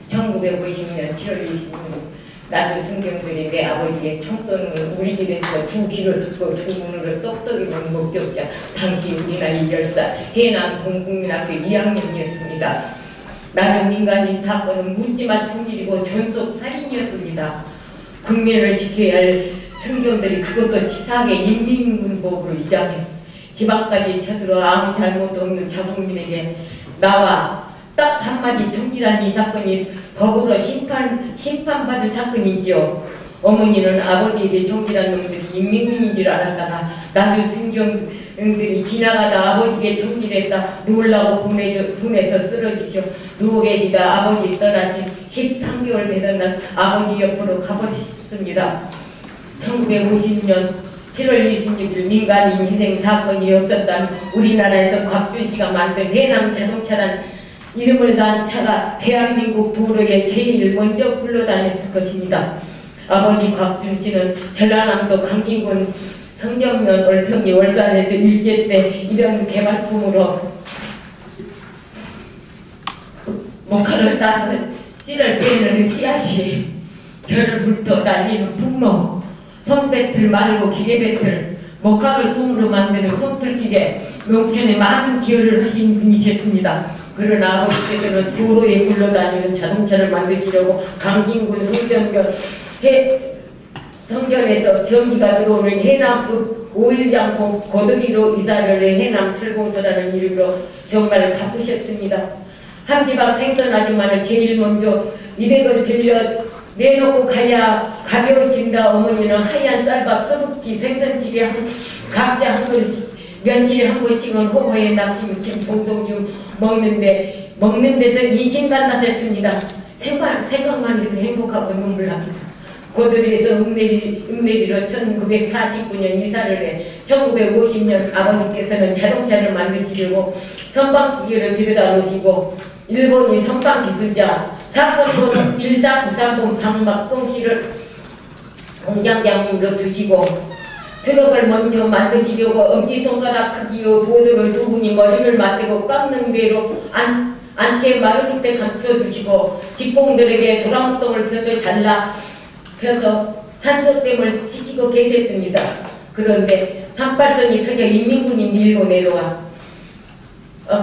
1950년 7월 26일 나주승경들이 내 아버지의 총선을 우리 집에서 두 귀로 듣고 두 눈으로 똑똑히 본 목격자 당시 우리 나이 10살 해남 동국민학교 2학년이었습니다. 나주 민간인 사건은 묻지마 충질이고 전속 살인이었습니다. 국민을 지켜야 할 승경들이 그것도 치사하게 인민군법으로 집 앞까지 쳐들어 아무 잘못도 없는 자국민에게 나와 딱 한마디 총질한 이 사건이 법으로 심판받을 사건이지요. 어머니는 아버지에게 총질한 놈들이 인민군인 줄 알았다가 나도 순경들이 지나가다 아버지에게 총질했다 누우려고 분해서 쓰러지셔 누워 계시다 아버지 떠나신 13개월 되던 날 아버지 옆으로 가버리셨습니다. 1950년 7월 26일 민간인 희생 사건이 없었다면 우리나라에서 곽준씨가 만든 해남 자동차란 이름을 단 차가 대한민국 도로에 제일 먼저 굴러다녔을 것입니다. 아버지 곽준씨는 전라남도 강진군 성정면 올평리 월산에서 일제 때 이런 개발품으로 목화를 따서 씨를 빼는 씨앗이 별을 불터 날리는 풍로 손배틀 말고 기계배틀 목화를 솜으로 만드는 솜틀기계 농촌에 많은 기여를 하신 분이셨습니다. 그러나 아버지께서는 도로에 굴러다니는 자동차를 만드시려고 강진군 성전에서 전기가 들어오는 해남급 오일장 고드기로 이사를 해 해남 철공소라는 이름으로 정말 바쁘셨습니다. 한 집 앞 생선 아줌마는 제일 먼저 200을 들려 내놓고 가야 가벼워진다. 어머니는 하얀 쌀밥 써먹기 생선찌개 각자 한 그릇씩 며칠에 한 번씩은 호모에 낙지무침 종종 좀 먹는 데서 인신만나셨습니다. 생각만 해도 행복하고 눈물 납니다. 고들에서 읍내리로 1949년 이사를 해 1950년 아버지께서는 자동차를 만드시려고 선박기계를 들여다 놓으시고 일본인 선박기술자 사건번호 14930 박막동씨를 공장장님으로 두시고 트럭을 먼저 만드시려고 엄지손가락 크기의 보드를 두 분이 머리를 맞대고 깎는 대로 안채 마른 때 감춰두시고 직공들에게 도랑똥을 펴서 산소댐을 시키고 계셨습니다. 그런데 38선이 터져 인민군이 밀고 내려와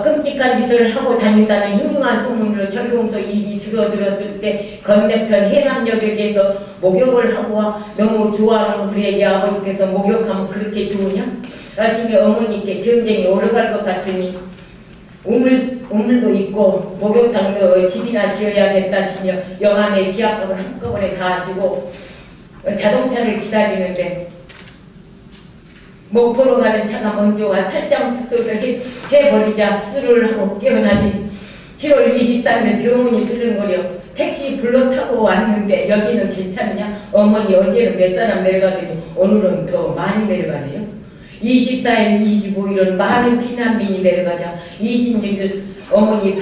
끔찍한 짓을 하고 다닌다는 흉흉한 소문으로 철공소 일이 줄어들었을 때 건너편 해남역에서 목욕을 하고 너무 좋아하는 우리에게 아버지께서 목욕하면 그렇게 좋으냐? 아시게 어머니께 전쟁이 오래갈 것 같으니 우물도 있고 목욕탕도 집이나 지어야겠다시며 영안에 기합금을 한꺼번에 다 주고 자동차를 기다리는데 목포로 가는 차가 먼저 와 탈장 수술을 해버리자 수술을 하고 깨어나니 7월 24일 병원이 술렁거려 택시 불러 타고 왔는데 여기는 괜찮냐? 어머니 어제는 몇 사람 내려가더니 오늘은 더 많이 내려가네요. 24일, 25일은 많은 피난민이 내려가자 26일 어머니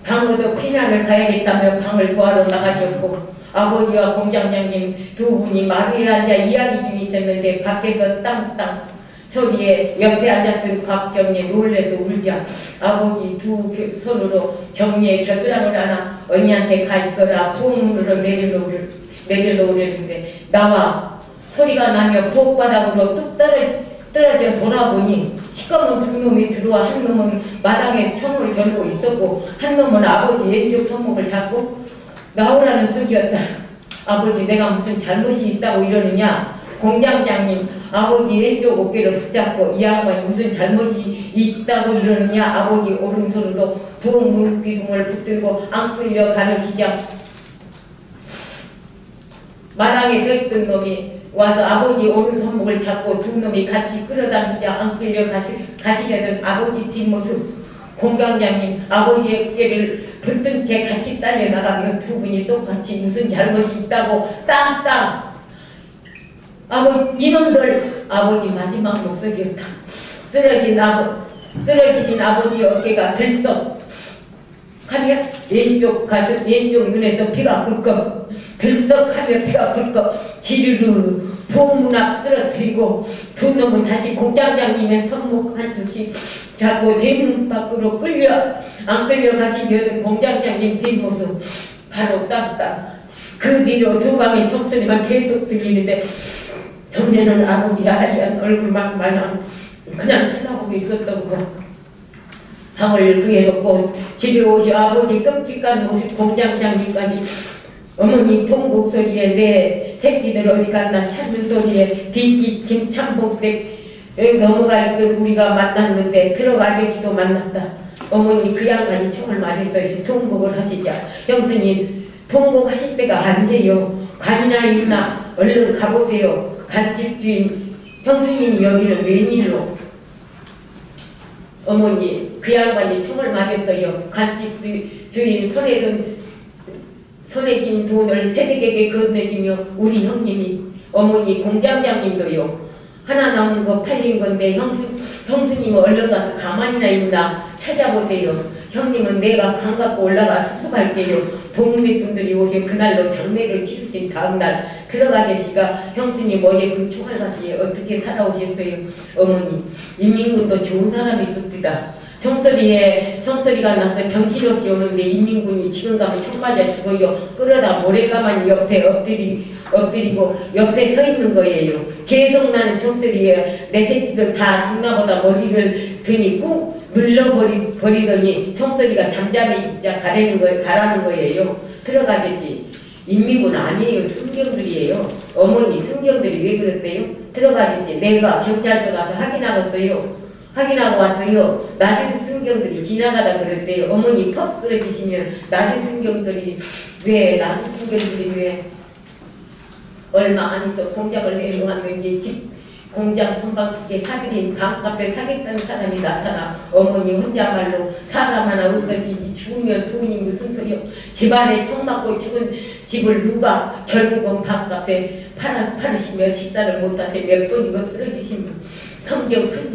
방어도 피난을 가야겠다며 방을 구하러 나가셨고 아버지와 공장장님 두 분이 마루에 앉아 이야기 중에 있었는데 밖에서 땅땅 소리에 옆에 앉았던 곽정리에 놀래서 울자 아버지 두 손으로 정리에 겨드랑이를 안아 언니한테 가 있거라 부엌문으로 내려놓으려는데 나와 소리가 나며 부엌바닥으로 뚝 떨어져 돌아보니 시꺼먼 두 놈이 들어와 한 놈은 마당에 손을 걸고 있었고 한 놈은 아버지 왼쪽 손목을 잡고 나오라는 소리였다. 아버지 내가 무슨 잘못이 있다고 이러느냐? 공장장님 아버지 왼쪽 어깨를 붙잡고 이 양반이 무슨 잘못이 있다고 이러느냐? 아버지 오른손으로 부엌 문기둥을 붙들고 안 끌려 가르치자 마당에 서 있던 놈이 와서 아버지 오른손목을 잡고 두 놈이 같이 끌어당기자 안 끌려 가시려던 아버지 뒷모습 공장장님 아버지 어깨를 붙든 채 같이 딸려나가며 두 분이 똑같이 무슨 잘못이 있다고 땅땅 이놈들 아버지 마지막 목소리였다. 쓰러지신 아버지 어깨가 들썩 하며 왼쪽 가슴 왼쪽 눈에서 피가 꿀꺽 들썩하며 피가 꿀꺽 지르르 부엌문 앞 쓰러뜨리고 두 놈은 다시 공장장님의 손목 한쪽씩 잡고 대문 밖으로 안 끌려가시려던 공장장님 뒷모습 바로 땅땅 그 뒤로 두 방의 총소리만 계속 들리는데 전에는 아버지가 하얀 얼굴만 말랑 그냥 쳐다보고 있었던 거 방을 구해놓고 집에 오시 아버지 끔찍한 모습 공장장님까지 어머니 통곡 소리에 내 새끼들 어디 갔나 찾는 소리에 뒷기 김참복댁 여기 넘어가 있던 우리가 만났는데 들어가 아저씨도 만났다. 어머니 그 양반이 총을 많이 써서 통곡을 하시자. 형수님 통곡하실 때가 아니에요. 관이나 있나 얼른 가보세요. 간집 주인 형수님이 여기는 웬일로? 어머니 그 양반이 총을 맞았어요. 간집 주인 손에 쥔 돈을 새댁에게 건네주며 우리 형님이 어머니 공장장님도요. 하나 남은 거 팔린 건데 형수님은 얼른 가서 가만히나 있나 찾아보세요. 형님은 내가 강 갖고 올라가 수습할게요. 동네 분들이 오신 그날로 장례를 치르신 다음날 들어가계시가 형수님 어제 그 총알같이 어떻게 살아오셨어요? 어머니 인민군도 좋은 사람이 있습니다. 총소리가 나서 정신없이 오는데 인민군이 지금 가면 총 맞아 죽어요. 그러다 모래가만히 옆에 엎드리고 옆에 서 있는 거예요. 계속 나는 총소리에 내 새끼들 다 죽나보다 머리를 드니 꾹 눌러버리더니 총소리가 잠잠히 가라는 거예요. 들어가겠지. 인민군 아니에요. 순경들이에요. 어머니 순경들이 왜 그랬대요? 들어가겠지. 내가 경찰서 가서 확인하고 왔어요. 낮은 순경들이 지나가다 그랬대요. 어머니 퍽 쓰러지시면 낮은 순경들이 왜 얼마 안 있어 공장을 내려왔는지 공장 선방국에 사들인 밤값에 사겠다는 사람이 나타나 어머니 혼자말로 사람 하나 없어지니 죽으면 돈이 무슨 소리요. 집안에 총 맞고 죽은 집을 누가 결국은 밤값에 팔으시며 식사를 못하세 몇 번이고 쓰러지시면 성경 큰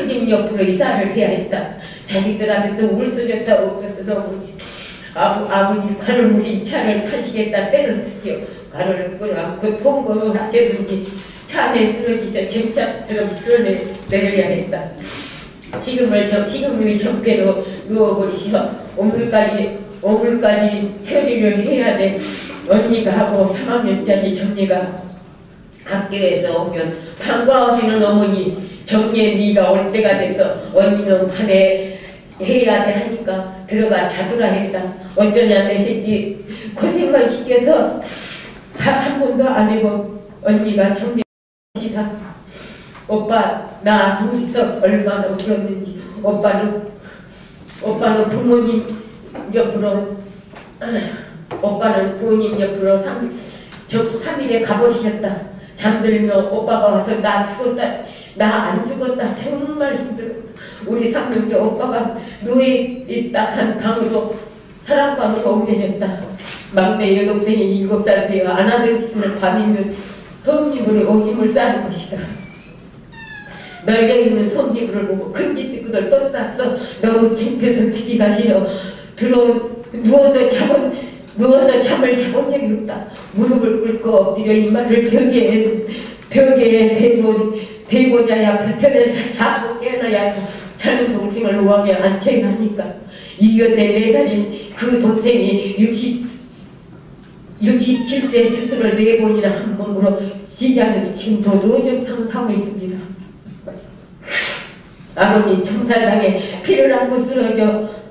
집 옆으로 이사를 해야 했다. 자식들한테도 울쓰렸다고 어머니 아버지 관을 무신 차를 타시겠다 때를 쓰시오. 관을 끌어안고 통고를 하게든지 차 안에 쓰러지서 짐짝처럼 드러내려야 했다. 지금의 적폐로 누워버리시면 오물까지 처리를 해야 돼. 언니가 하고 3학년짜리 정리가 학교에서 오면 방과하시는 어머니 정리에 네가 올 때가 돼서 언니는 밤에 해야 돼 하니까 들어가 자두라 했다. 어쩌냐 내 새끼 고생만 시켜서 한 번도 안 해본 언니가 정리하시다. 오빠 나 둘이서 얼마나 울었는지. 오빠는 부모님 옆으로 3일에 가버리셨다. 잠들며 오빠가 와서 나 죽었다. 나 안 죽었다. 정말 힘들어. 우리 삼촌도 오빠가 누워있다 한 방으로 사랑방으로 옮겨졌다. 막내 여동생이 7살 되어 안 하던 짓을 밤이면 손님으로 오줌을 싸는 것이다. 널려있는 손님을 보고 큰 집들을 또 쌌어. 너무 창피해서 기가 싫어. 누워서 잠을 자본 적이 없다. 무릎을 꿇고 엎드려 이마를 벽에 대고자야 불편해서 자꾸 깨어나야 젊은 동생을 우왕에 앉혀야 하니까 이겨내 4살인 그 동생이 67세 주술을 4번이나 한 몸으로 지지하면서 지금도 노정탕을 하고 있습니다. 아버지 총살당해 피를 안고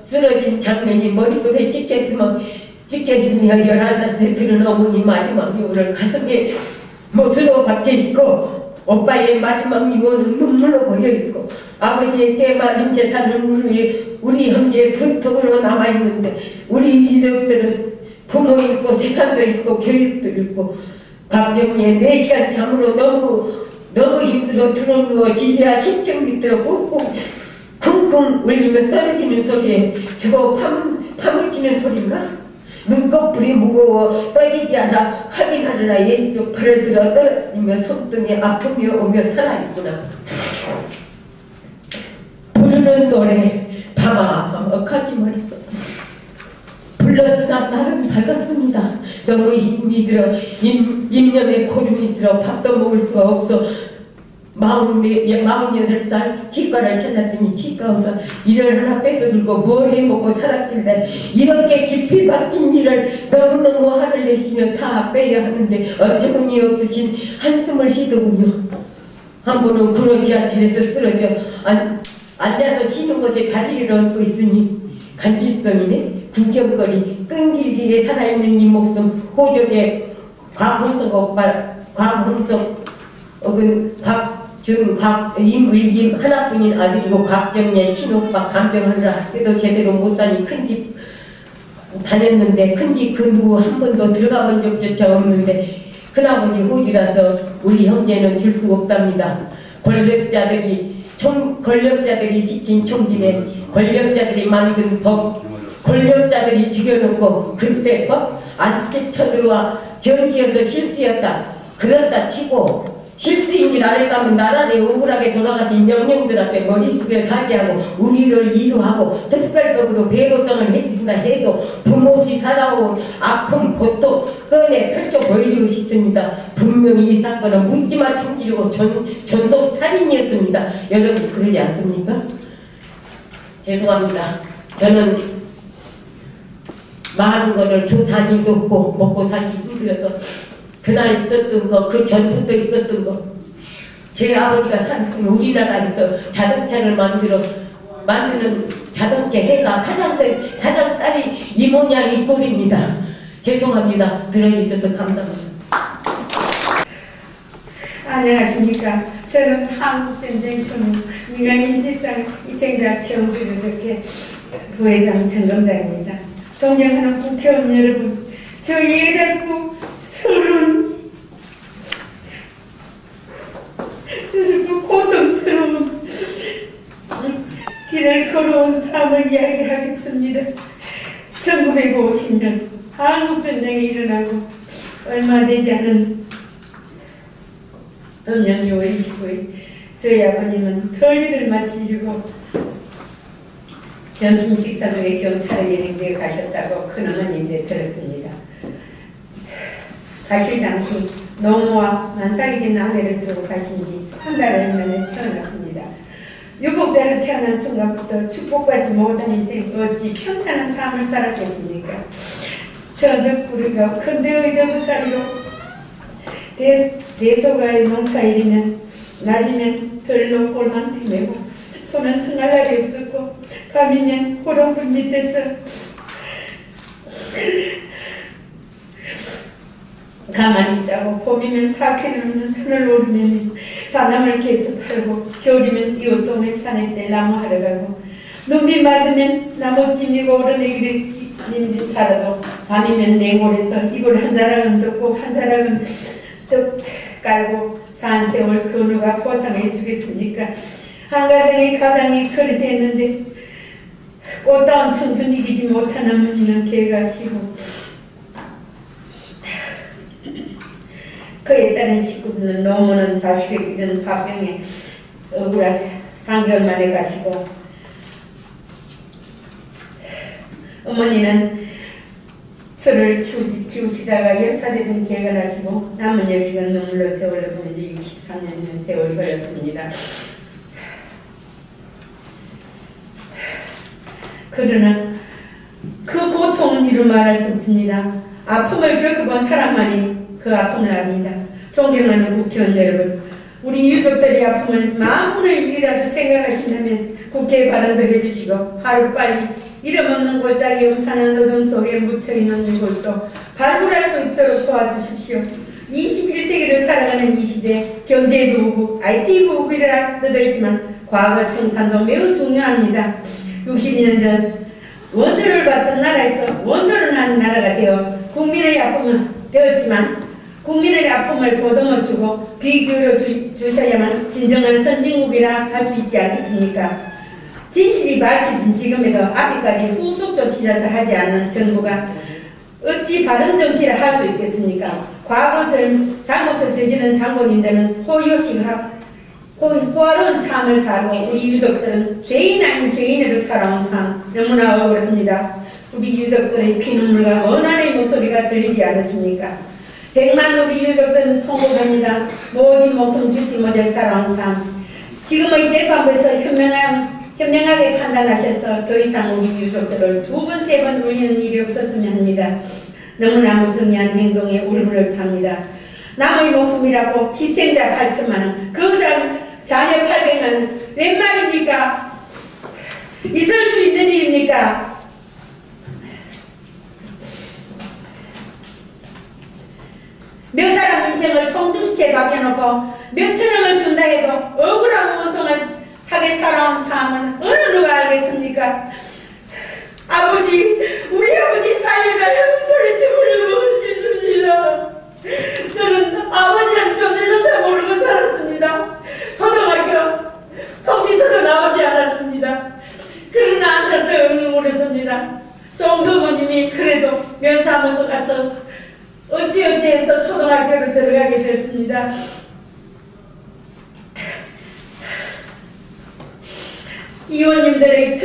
쓰러진 장면이 머릿속에 찍혔으며 11살 들은 어머니 마지막 유언을 가슴에 못으로 박혀있고 오빠의 마지막 유언은 눈물로 고여있고 아버지의 때마른 재산은 우리 형제의 분통으로 남아있는데 우리 이들은 부모 있고 재산도 있고 교육도 있고 박정희의 4시간 잠으로 너무 힘들어 들어누워 지지야 10층 밑으로 쿵쿵 울리며 떨어지는 소리에 죽어 파묻히는 소리인가? 눈꺼풀이 무거워 떠지지 않아 확인하느라 왼쪽 팔을 들어 떨어지며 손등에 아픔이 오며 살아있구나. 부르는 노래 밤아 억하지 말고 불렀으나 나는 밝았습니다. 너무 힘이 들어 입념에 고름이 들어 밥도 먹을 수가 없어 48살 치과를 찾았더니 치과에서 일을 하나 뺏어들고 뭘 해먹고 살았길래 이렇게 깊이 박힌 일을 너무너무 화를 내시며 다 빼야 하는데 어처구니 없으신 한숨을 쉬더군요. 한 번은 그러지 않지에서 쓰러져 앉아서 쉬는 곳에 다리를 얹고 있으니 간질병이네. 구경거리 끈질기게 살아있는 이 목숨 호적에 곽홍성 준 임을김 하나뿐인 아들이고 곽정년 친오빠 간병하느라 때도 제대로 못다니 큰 집 다녔는데 큰 집 그 누구 한 번도 들어가 본 적조차 없는데 큰아버지 호지라서 우리 형제는 줄 수 없답니다. 권력자들이 시킨 총집에 권력자들이 만든 법, 권력자들이 죽여놓고 그때 법 아직도 쳐들어와 전시여서 실수였다. 그렇다 치고 실수인 줄 알았다면 나라를 억울하게 돌아가신 명령들한테 머리 숙여 사죄하고 우리를 이루하고 특별적으로 배로성을 해준다 해도 부모시 살아온 아픔, 고통 끄내 펼쳐 보여주고 싶습니다. 분명히 이 사건은 묻지마 총질이고 전속 살인이었습니다. 여러분 그러지 않습니까? 죄송합니다. 저는 많은 것을 조사하기도 없고 먹고 살기 힘들어서 그날 있었던 거, 그 전부터 있었던 거. 제 아버지가 살았으면 우리나라에서 자동차를 만드는 자동차 회사 사장딸이 이 모양 이 꼴입니다. 죄송합니다. 들어주셔서 감사합니다. 안녕하십니까. 저는 한국전쟁 전후 민간인실상 희생자 경주유적회 부회장 정검자입니다. 존경하는 국회의원 여러분, 저희 애달고 그리고 고통스러운 길을 걸어온 삶을 이야기하겠습니다. 1950년 한국전쟁이 일어나고 얼마 되지 않은 음년 6월 29일 저희 아버님은 별일을 마치시고 점심 식사 중에 경찰에 연행되어 가셨다고 큰어머니인데 들었습니다. 가실 당시 노모와 만삭이 된 아내를 두고 가신 지 한 달 만에 태어났습니다. 유복자로 태어난 순간부터 축복받지 못한 인생 어찌 평탄한 삶을 살았겠습니까? 저 늑구리가 큰데의 너구살이로 대소가의 농사일이면 낮이면 들놓골만 티매고 손은 승할날이 없었고 밤이면 호롱불 밑에서 가만히 짜고 봄이면 4km 넘는 산을 오르면 사나물 개수 팔고 겨울이면 이웃동네 산에 뗄나무 하러 가고 눈비 맞으면 나무 찜이고 오르내기를 님들 살아도 밤이면 냉골에서 이불 한 자락은 덮고 한 자락은 떡 깔고 산 세월 그 누가 보상해 주겠습니까? 한 가정의 가장이 그리 됐는데 꽃다운 청춘 이기지 못한 어머니는 개가 시고 그에 따른 식구들은 노모는 자식을 잃은 화병에 억울하게 3개월 만에 가시고 어머니는 저를 키우시다가 10살이 된 개간하시고 남은 여식은 눈물로 세월을 보낸 지 63년의 세월이 걸렸습니다. 그러나 그 고통은 이루 말할 수 없습니다. 아픔을 겪어본 사람만이 그 아픔을 압니다. 존경하는 국회의원 여러분, 우리 유족들의 아픔을 만분의 일이라도 생각하신다면 국회에 발언도 해주시고 하루빨리 이름 없는 골짜기 음산한 어둠 속에 묻혀있는 유골도 발굴할 수 있도록 도와주십시오. 21세기를 살아가는 이 시대 경제부국, IT부국이라 떠들지만 과거 청산도 매우 중요합니다. 60년 전 원조를 받던 나라에서 원조를 하는 나라가 되어 국민의 아픔은 되었지만 국민의 아픔을 보듬어주고 비교려 주셔야만 진정한 선진국이라 할 수 있지 않겠습니까? 진실이 밝혀진 지금에도 아직까지 후속 조치조차 하지 않는 정부가 어찌 바른 정치를 할 수 있겠습니까? 과거 잘못을 저지른 장본인들은 호화로운 삶을 살고 우리 유족들은 죄인 아닌 죄인으로 살아온 삶 너무나 억울합니다. 우리 유족들의 피눈물과 원한의 목소리가 들리지 않으십니까? 100만 우리 유족들은 통곡합니다. 모든 목숨 죽지 못해 살아온 삶. 지금의 재판부에서 현명하게 판단하셔서 더 이상 우리 유족들을 2번, 3번 울리는 일이 없었으면 합니다. 너무나 무성의한 행동에 울분을 탑니다. 남의 목숨이라고 희생자 8천만 원, 그 자녀 800만 원, 웬 말입니까? 있을 수 있는 일입니까? 몇 사람 인생을 성중시켜 채 박혀놓고 몇천 원을 준다 해도 억울하고 원통을 하게 살아온 삶은 어느 누가 알겠습니까? 아버지, 우리 아버지 살려달라고 소리쳐 부르고 싶습니다. 저는 아버지랑 존재조차 모르고 살았습니다. 초등학교 통지서도 나오지 않았습니다. 그러나 앉아서 응모했습니다. 종도부님이 그래도 면사무소 가서 어찌어찌해서 초등학교를 들어가게 됐습니다. 의원님들이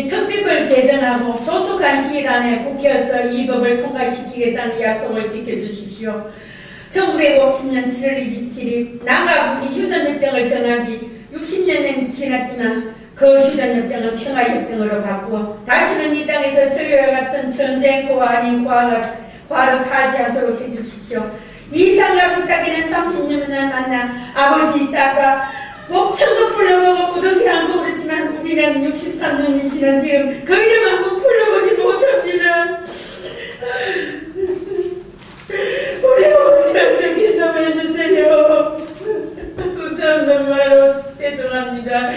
특비법을 제정하고 조속한 시일 안에 국회에서 이 법을 통과시키겠다는 약속을 지켜주십시오. 1950년 7월 27일 남가국이 휴전협정을 정한 지 60년이 지났지만 그 휴전협정은 평화협정으로 바꾸어 다시는 이 땅에서 서유와 같은 전쟁고와 아닌 과로 살지 않도록 해주십시오. 이상과 속삭이는 30년을 만나 아버지 딸과 목청도 풀려보고 부득이 않고 그렇지만 우리는 63년이 지난 지금 그 이름 한번 풀려보지 못합니다. 우리 아버지한테 기좀 해주세요. 무서운 말로 죄송합니다.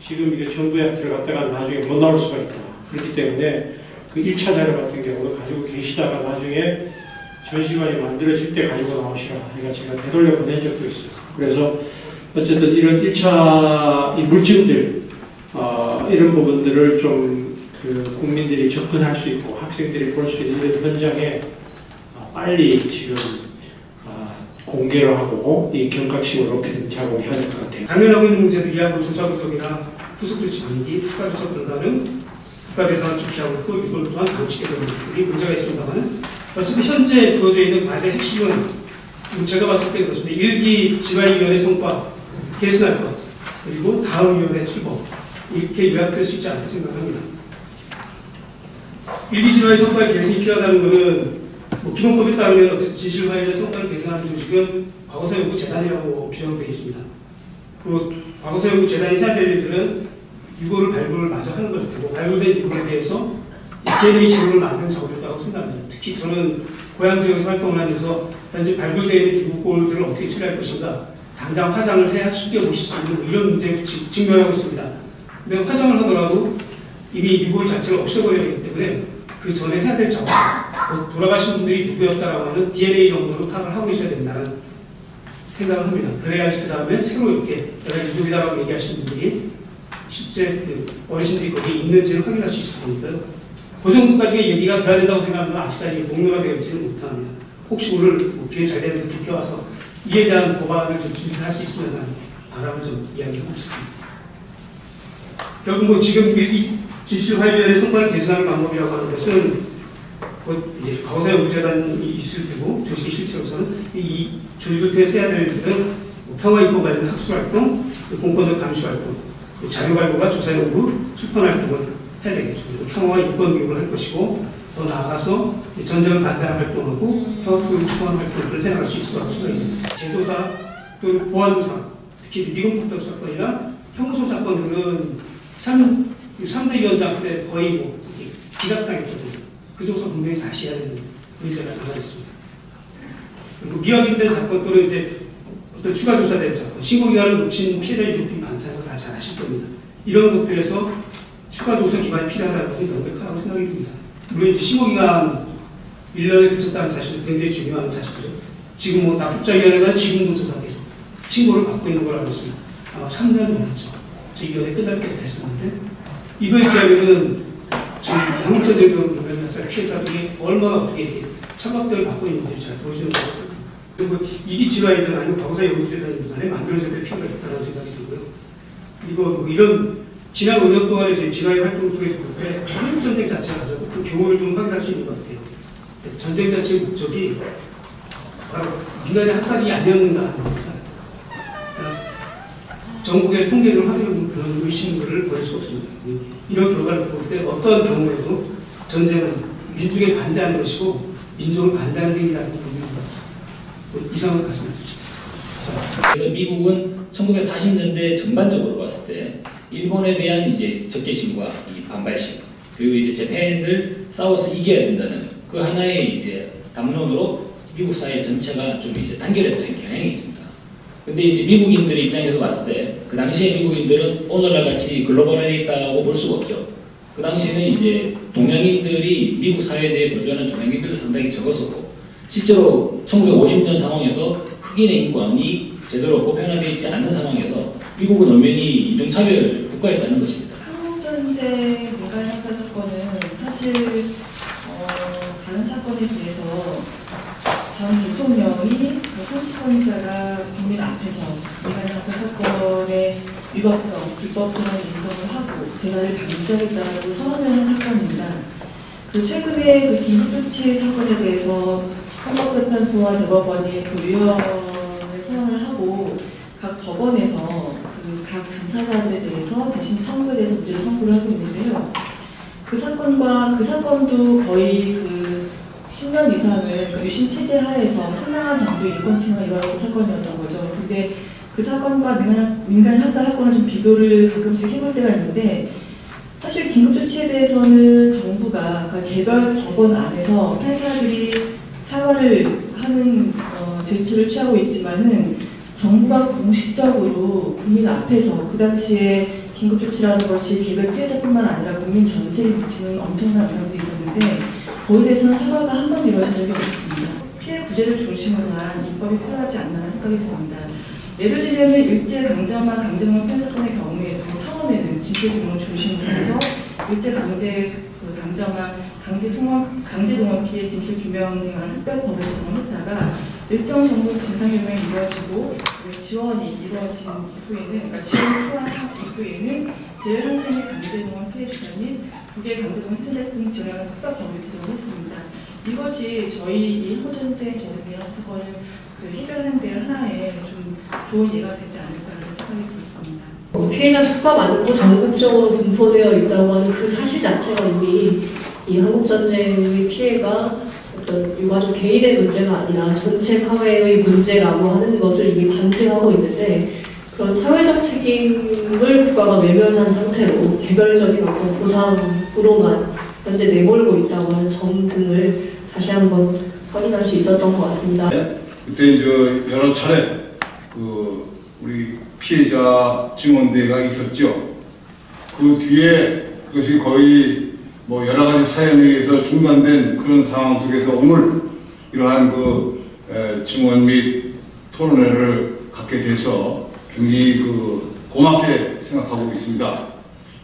지금 이게 정부에 들어갔다가 나중에 못 나올 수가 있다. 그렇기 때문에 그 1차 자료 같은 경우도 가지고 계시다가 나중에 전시관이 만들어질 때 가지고 나오시라. 그러니까 제가 되돌려 보낸 적도 있어요. 그래서 어쨌든 이런 1차 이 물증들, 이런 부분들을 좀 그 국민들이 접근할 수 있고 학생들이 볼 수 있는 현장에 빨리 지금 공개를 하고 이 경각심을 높이는 작업을 해야 될 것 같아요. 당면하고 있는 문제들이야 조사 부족이나 후속조치 방기, 추가 조사 등과는 국가대상 기피하고 있고 6월 동안 방치되는 것들이 문제가 있습니다만 어쨌든 현재 주어져 있는 과제 핵심은 제가 봤을 때 그렇습니다. 1기 지방위원회 성과 개선할 것 그리고 다음 위원회 출범 이렇게 요약될 수 있지 않을까 생각합니다. 1기 지방위원회 성과의 개선이 필요하다는 것은 기본법에 따르면 어쨌든 진실화위원회 성과를 개선하는 조직은 과거사연구재단이라고 규정되어 있습니다. 그 과거사연구재단이 해야 될 일들은 유고를 발굴을 마저 하는 것일 테고 발굴된 유고에 대해서 DNA 지문을 만드는 작업이라고 생각합니다. 특히 저는 고향 지역에서 활동을 하면서 현재 발굴되어 있는 유고골들을 어떻게 처리할 것인가 당장 화장을 해야 쉽게 보실 수 있는 이런 문제에 직면하고 있습니다. 근데 화장을 하더라도 이미 유골 자체가 없어버려야 하기 때문에 그 전에 해야 될 작업 돌아가신 분들이 누구였다라고 하는 DNA 정도로 파악을 하고 있어야 된다는 생각을 합니다. 그래야지 그 다음에 새로 이렇게 내가 유족이다라고 얘기하시는 분들이 실제 그 어르신들이 거기에 있는지를 확인할 수 있을 테니까요. 그 정도까지의 얘기가 돼야 된다고 생각하면 아직까지 공론화되어 있지는 못합니다. 혹시 오늘 뭐 기회 잘 되는 국회 와서 이에 대한 법안을 좀 준비할 수 있으면 바람을 좀 이야기하고 싶습니다. 결국 뭐 지금 진실화위원회 성과를 개선하는 방법이라고 하는 것은 과거사연구재단이 있을 테고 조직의 실체로서는 이 조직을 통해서 해야 될 일은 평화인권 관련 학술활동, 공권력 감시활동, 자료발굴과 조사연구, 출판활동을 해야 되겠습니다. 평화인권 교육을 할 것이고 더 나아가서 전쟁을 반대하는 활동하고 평화교육 출판 활동을 해나갈 수 있을 거라고 생각합니다. 재조사, 그 보안조사, 특히 미군 폭격 사건이나 형무소 사건들은 3대 위원장 때 거의 뭐 기각당했거든요. 그 조사 분명히 다시 해야 되는 문제가 남아있습니다. 그리고 미확인된 사건 또는 이제 어떤 추가 조사된 사건, 신고기간을 놓친 피해자 유족들이 많다는 거 다 잘 아실 겁니다. 이런 것들에서 추가 조사 기반이 필요하다는 것은 명백하다고 생각이 듭니다. 물론 이제 신고기간 1년에 그쳤다는 사실은 굉장히 중요한 사실이죠. 지금 뭐 납북자위원회가 지금도 조사돼서 신고를 받고 있는 거라고 했습니다. 아마 3년 넘었죠. 저희 위원회 끝날 때가 됐었는데 이거에 비하면은 지금 양육자들도 피해자들이 얼마나 어떻게 이렇게 착각들을 받고 있는지 잘 보여주는 것 같아요. 그리고 이기 지화이든 아니면 과거사연구재단이든 간에 만들어져야 될 필요가 있다는 생각이 들고요. 그리고 뭐 이런 지난 5년 동안의 진화의 활동 속에서 한국전쟁 자체가 가지고 그 교훈을 좀 확인할 수 있는 것 같아요. 전쟁 자체의 목적이 바로 민간의 학살이 아니었는가 하는 겁니다. 전국의 통계를 활용하는 그런 의심들을 보일 수 없습니다. 이런 결과를 볼 때 어떤 경우에도 전쟁은 민중에 반대하는 것이고 민족을 반대하는 행위라는 걸 보는 것 같습니다. 이상을 말씀드리겠습니다. 그래서 미국은 1940년대 전반적으로 봤을 때 일본에 대한 이제 적개심과 이 반발심 그리고 이제 재팬들 싸워서 이겨야 된다는 그 하나의 이제 담론으로 미국 사회 전체가 좀 이제 단결했던 경향이 있습니다. 근데 이제 미국인들의 입장에서 봤을 때 그 당시에 미국인들은 오늘날 같이 글로벌해 있다고 볼 수가 없죠. 그 당시에는 이제 동양인들이 미국 사회에 대해 거주하는 동양인들도 상당히 적었었고, 실제로 1950년 상황에서 흑인의 인권이 제대로 보편화되어 있지 않은 상황에서 미국은 엄연히 인종차별 국가였다는 것입니다. 한국전쟁 민간 학살 사건은 사실 다른 사건에 비해서 전 대통령이 선수권자가 국민 앞에서 민간 학살 사건의 위법성, 불법성을 인정을 하고 재발을 방지하겠다고 선언을 한 사건입니다. 최근에 그 긴급조치 사건에 대해서 헌법재판소와 대법원이 그 위헌을 선언을 하고 각 법원에서 각 당사자들에 대해서 재심 청구에 대해서 무죄를 선고를 하고 있는데요. 그 사건도 거의 그 10년 이상을 그 유신 체제 하에서 상당한 정도의 인권 침해가 일어나는 사건이었던 거죠. 근데 그 사건과 민간 학살 사건을 좀 비교를 가끔씩 해볼 때가 있는데, 사실 긴급조치에 대해서는 정부가 그러니까 개별 법원 안에서 판사들이 사과를 하는 제스처를 취하고 있지만은 정부가 공식적으로 국민 앞에서 그 당시에 긴급조치라는 것이 개별 피해자뿐만 아니라 국민 전체에 미치는 엄청난 영향도 있었는데 거기에 대해서는 사과가 한 번도 이루어진 적이 없습니다. 피해 구제를 중심으로 한 입법이 필요하지 않나라는 생각이 듭니다. 예를 들면 일제강점만 강제동원 폐해 사건의 경우에도 처음에는 진실규명을 중심으로 해서 일제강점만 강제동원 피해 진실규명 등을 특별법에서 정했다가 일정 정도 진상규명이 이루어지고 지원이 이루어진 이후에는, 그러니까 지원을 포함한 이후에는 대외항쟁의 강제동원 피해주자 및 북의 강제동원 해체자 등 지원하는 특별법을 제정을 했습니다. 이것이 저희 이 한국전쟁 민간 사건을 해결하는 데 하나의 좀 좋은 예가 되지 않을까라는 생각이 들었습니다. 피해자 수가 많고 전국적으로 분포되어 있다고 하는 그 사실 자체가 이미 이 한국전쟁의 피해가 어떤 유가족 개인의 문제가 아니라 전체 사회의 문제라고 하는 것을 이미 반증하고 있는데, 그런 사회적 책임을 국가가 외면한 상태로 개별적인 어떤 보상으로만 현재 내몰고 있다고 하는 점 등을 다시 한번 확인할 수 있었던 것 같습니다. 그때 이제 여러 차례 우리 피해자 증언대회가 있었죠. 그 뒤에 그것이 거의 여러 가지 사연에 의해서 중단된 그런 상황 속에서 오늘 이러한 증언 및 토론회를 갖게 돼서 굉장히 고맙게 생각하고 있습니다.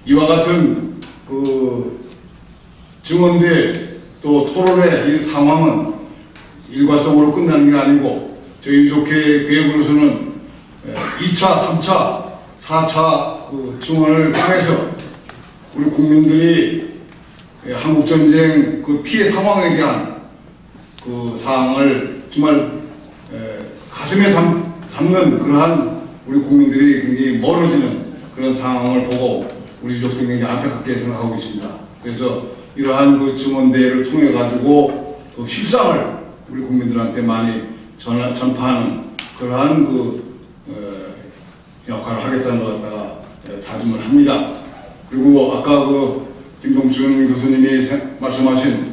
이와 같은 증언대 또 토론회 이 상황은 일괄성으로 끝나는 게 아니고 저희 유족회 계획으로서는 2차, 3차, 4차 증언을 통해서 우리 국민들이 한국전쟁 피해 상황에 대한 사항을 정말 가슴에 담는 그러한 우리 국민들이 굉장히 멀어지는 그런 상황을 보고 우리 유족들이 굉장히 안타깝게 생각하고 있습니다. 그래서 이러한 증언대회를 통해 가지고 실상을 우리 국민들한테 많이 전파하는 그러한 역할을 하겠다는 것 갖다가 다짐을 합니다. 그리고 아까 김동춘 교수님이 말씀하신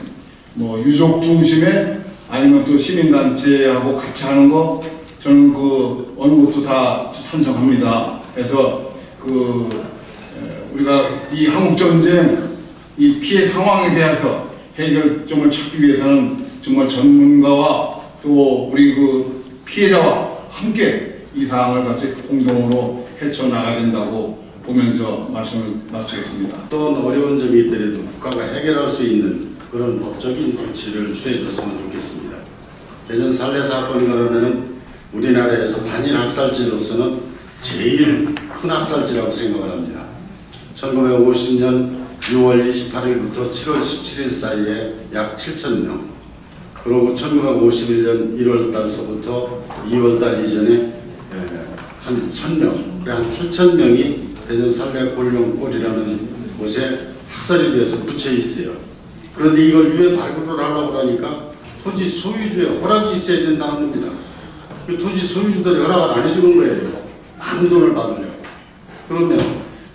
유족 중심의 아니면 또 시민단체하고 같이 하는 거, 저는 어느 것도 다 찬성합니다. 그래서 우리가 이 한국전쟁 이 피해 상황에 대해서 해결점을 찾기 위해서는 정말 전문가와 또 우리 피해자와 함께 이 사항을 같이 공동으로 헤쳐나가야 된다고 보면서 말씀을 마치겠습니다. 어떤 어려운 점이 있더라도 국가가 해결할 수 있는 그런 법적인 조치를 취해줬으면 좋겠습니다. 대전 살해 사건이 그러면 우리나라에서 반일 학살지로서는 제일 큰 학살지라고 생각을 합니다. 1950년 6월 28일부터 7월 17일 사이에 약 7,000명, 그리고 1951년 1월 달서부터 2월 달 이전에 한 1,000명, 그래 한 8,000명이 대전 살래 골룡골이라는 곳에 학살이 되어서 묻혀 있어요. 그런데 이걸 유해 발굴을 하려고 하니까 토지 소유주의 허락이 있어야 된다는 겁니다. 그 토지 소유주들이 허락을 안 해주는 거예요. 많은 돈을 받으려고. 그러면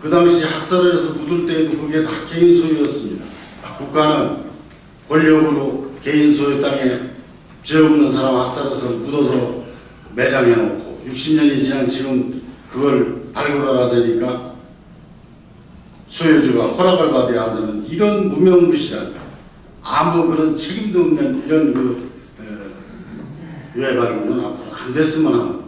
그 당시 학살을 해서 묻을 때에도 그게 다 개인 소유였습니다. 국가는 권력으로 개인 소유 땅에 죄 없는 사람 학살해서 묻어서 매장해놓고 60년이 지난 지금 그걸 발굴하라자니까 소유주가 허락을 받아야 하는 이런 무명무실한 아무 그런 책임도 없는 이런 유해 발굴은 앞으로 안 됐으면 하는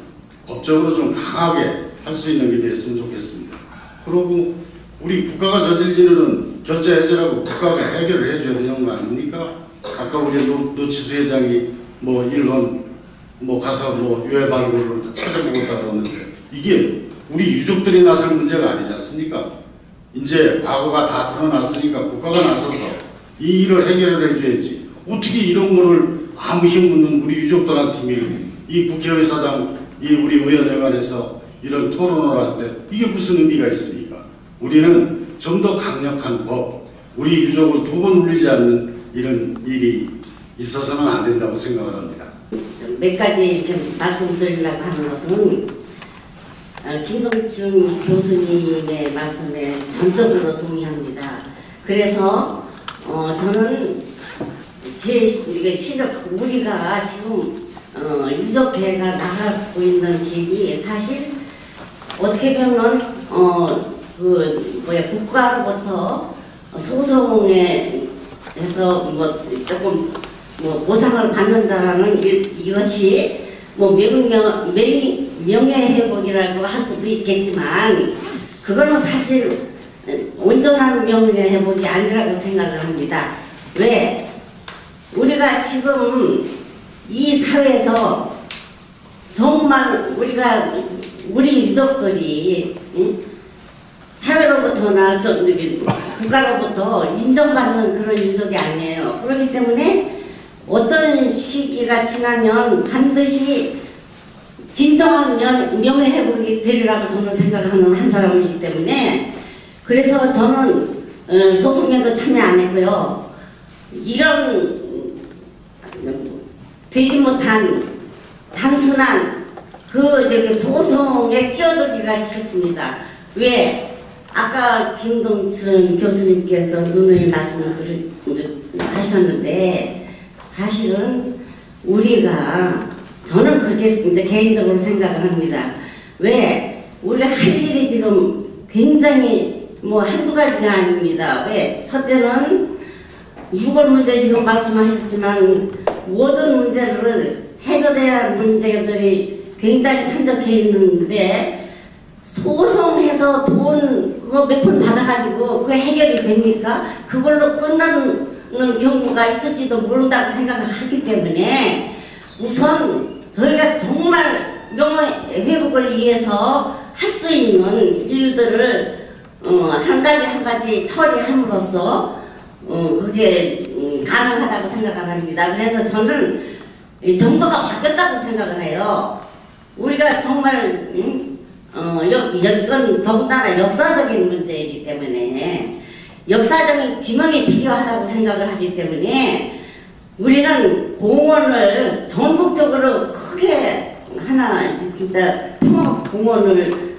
법적으로 좀 강하게 할 수 있는 게 됐으면 좋겠습니다. 그리고 우리 국가가 저질지는 결제 해제라고 국가가 해결을 해줘야 되는 거 아닙니까? 아까 우리 노치수 회장이 뭐 일본 뭐 가서 뭐 유해 발굴을 찾아보고 있다고 그러는데 이게 우리 유족들이 나설 문제가 아니지 않습니까? 이제 과거가 다 드러났으니까 국가가 나서서 이 일을 해결을 해줘야지. 어떻게 이런 거를 아무 힘없는 우리 유족들한테 이 국회의사당 이 우리 의원회관에서 이런 토론을 할 때 이게 무슨 의미가 있습니까? 우리는 좀 더 강력한 법, 우리 유족을 두 번 울리지 않는 이런 일이 있어서는 안 된다고 생각을 합니다. 몇 가지 이렇게 말씀드리려고 하는 것은 김동춘 교수님의 말씀에 전적으로 동의합니다. 그래서 저는 우리가 지금 유족회가 나가고 있는 길이 사실 어떻게 보면 국가로부터 소송에서 조금 보상을 받는다는 이것이 명예회복이라고 할 수도 있겠지만 그거는 사실 온전한 명예회복이 아니라고 생각을 합니다. 왜? 우리가 지금 이 사회에서 정말 우리 유족들이 사회로부터나 국가로부터 인정받는 그런 유족이 아니에요. 그렇기 때문에 어떤 시기가 지나면 반드시 진정한 명예회복이 되리라고 저는 생각하는 한 사람이기 때문에 그래서 저는 소송에도 참여 안 했고요. 이런 되지 못한 단순한 소송에 끼어들기가 싫습니다. 왜? 아까 김동춘 교수님께서 누누이 말씀을 하셨는데 사실은 저는 그렇게 이제 개인적으로 생각을 합니다. 왜? 우리가 할 일이 지금 굉장히 한두 가지가 아닙니다. 왜? 첫째는 유골 문제 지금 말씀하셨지만 모든 문제를 해결해야 할 문제들이 굉장히 산적해 있는데 소송해서 돈 그거 몇 푼 받아가지고 그게 해결이 됩니까? 그걸로 끝나는 경우가 있을지도 모른다고 생각을 하기 때문에 우선 저희가 정말 명예회복을 위해서 할 수 있는 일들을 한 가지 처리함으로써 그게 가능하다고 생각을 합니다. 그래서 저는 정도가 바뀌었다고 생각을 해요. 우리가 정말 이건 더군다나 역사적인 문제이기 때문에 역사적인 규명이 필요하다고 생각을 하기 때문에 우리는 공원을 전국적으로 크게 하나 진짜 평화공원을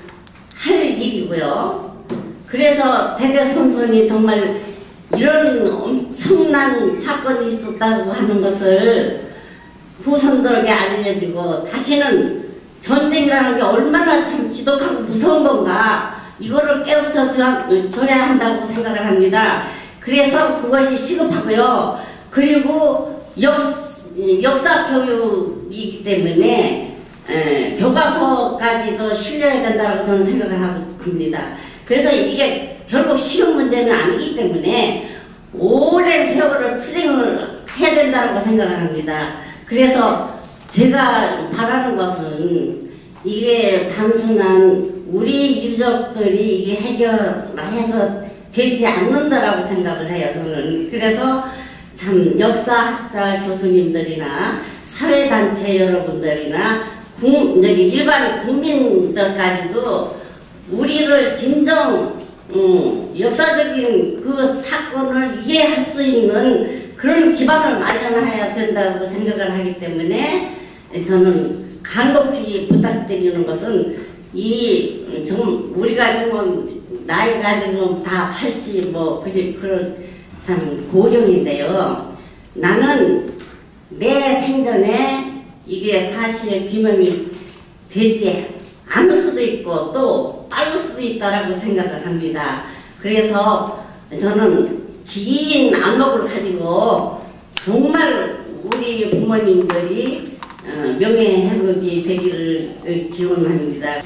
할 일이고요. 그래서 대대손손이 정말 이런 엄청난 사건이 있었다고 하는 것을 후손들에게 알려지고 다시는 전쟁이라는 게 얼마나 참 지독하고 무서운 건가 이거를 깨우쳐 줘야 한다고 생각을 합니다. 그래서 그것이 시급하고요. 그리고 역사 교육이기 때문에 교과서까지도 실려야 된다고 저는 생각을 합니다. 그래서 이게 결국 쉬운 문제는 아니기 때문에 오랜 세월을 투쟁을 해야 된다고 생각을 합니다. 그래서 제가 바라는 것은 이게 단순한 우리 유족들이 이게 해결해서 되지 않는다라고 생각을 해요. 저는 그래서 참 역사학자 교수님들이나 사회단체 여러분들이나 일반 국민들까지도 우리를 진정 역사적인 그 사건을 이해할 수 있는 그런 기반을 마련해야 된다고 생각을 하기 때문에 저는 간곡히 부탁드리는 것은 우리가 지금 나이가 지금 다 80 그런 참 고령인데요. 나는 내 생전에 이게 사실 규명이 되지 않을 수도 있고 또 빠질 수도 있다라고 생각을 합니다. 그래서 저는 긴 안목을 가지고 정말 우리 부모님들이 명예회복이 되기를 기원합니다.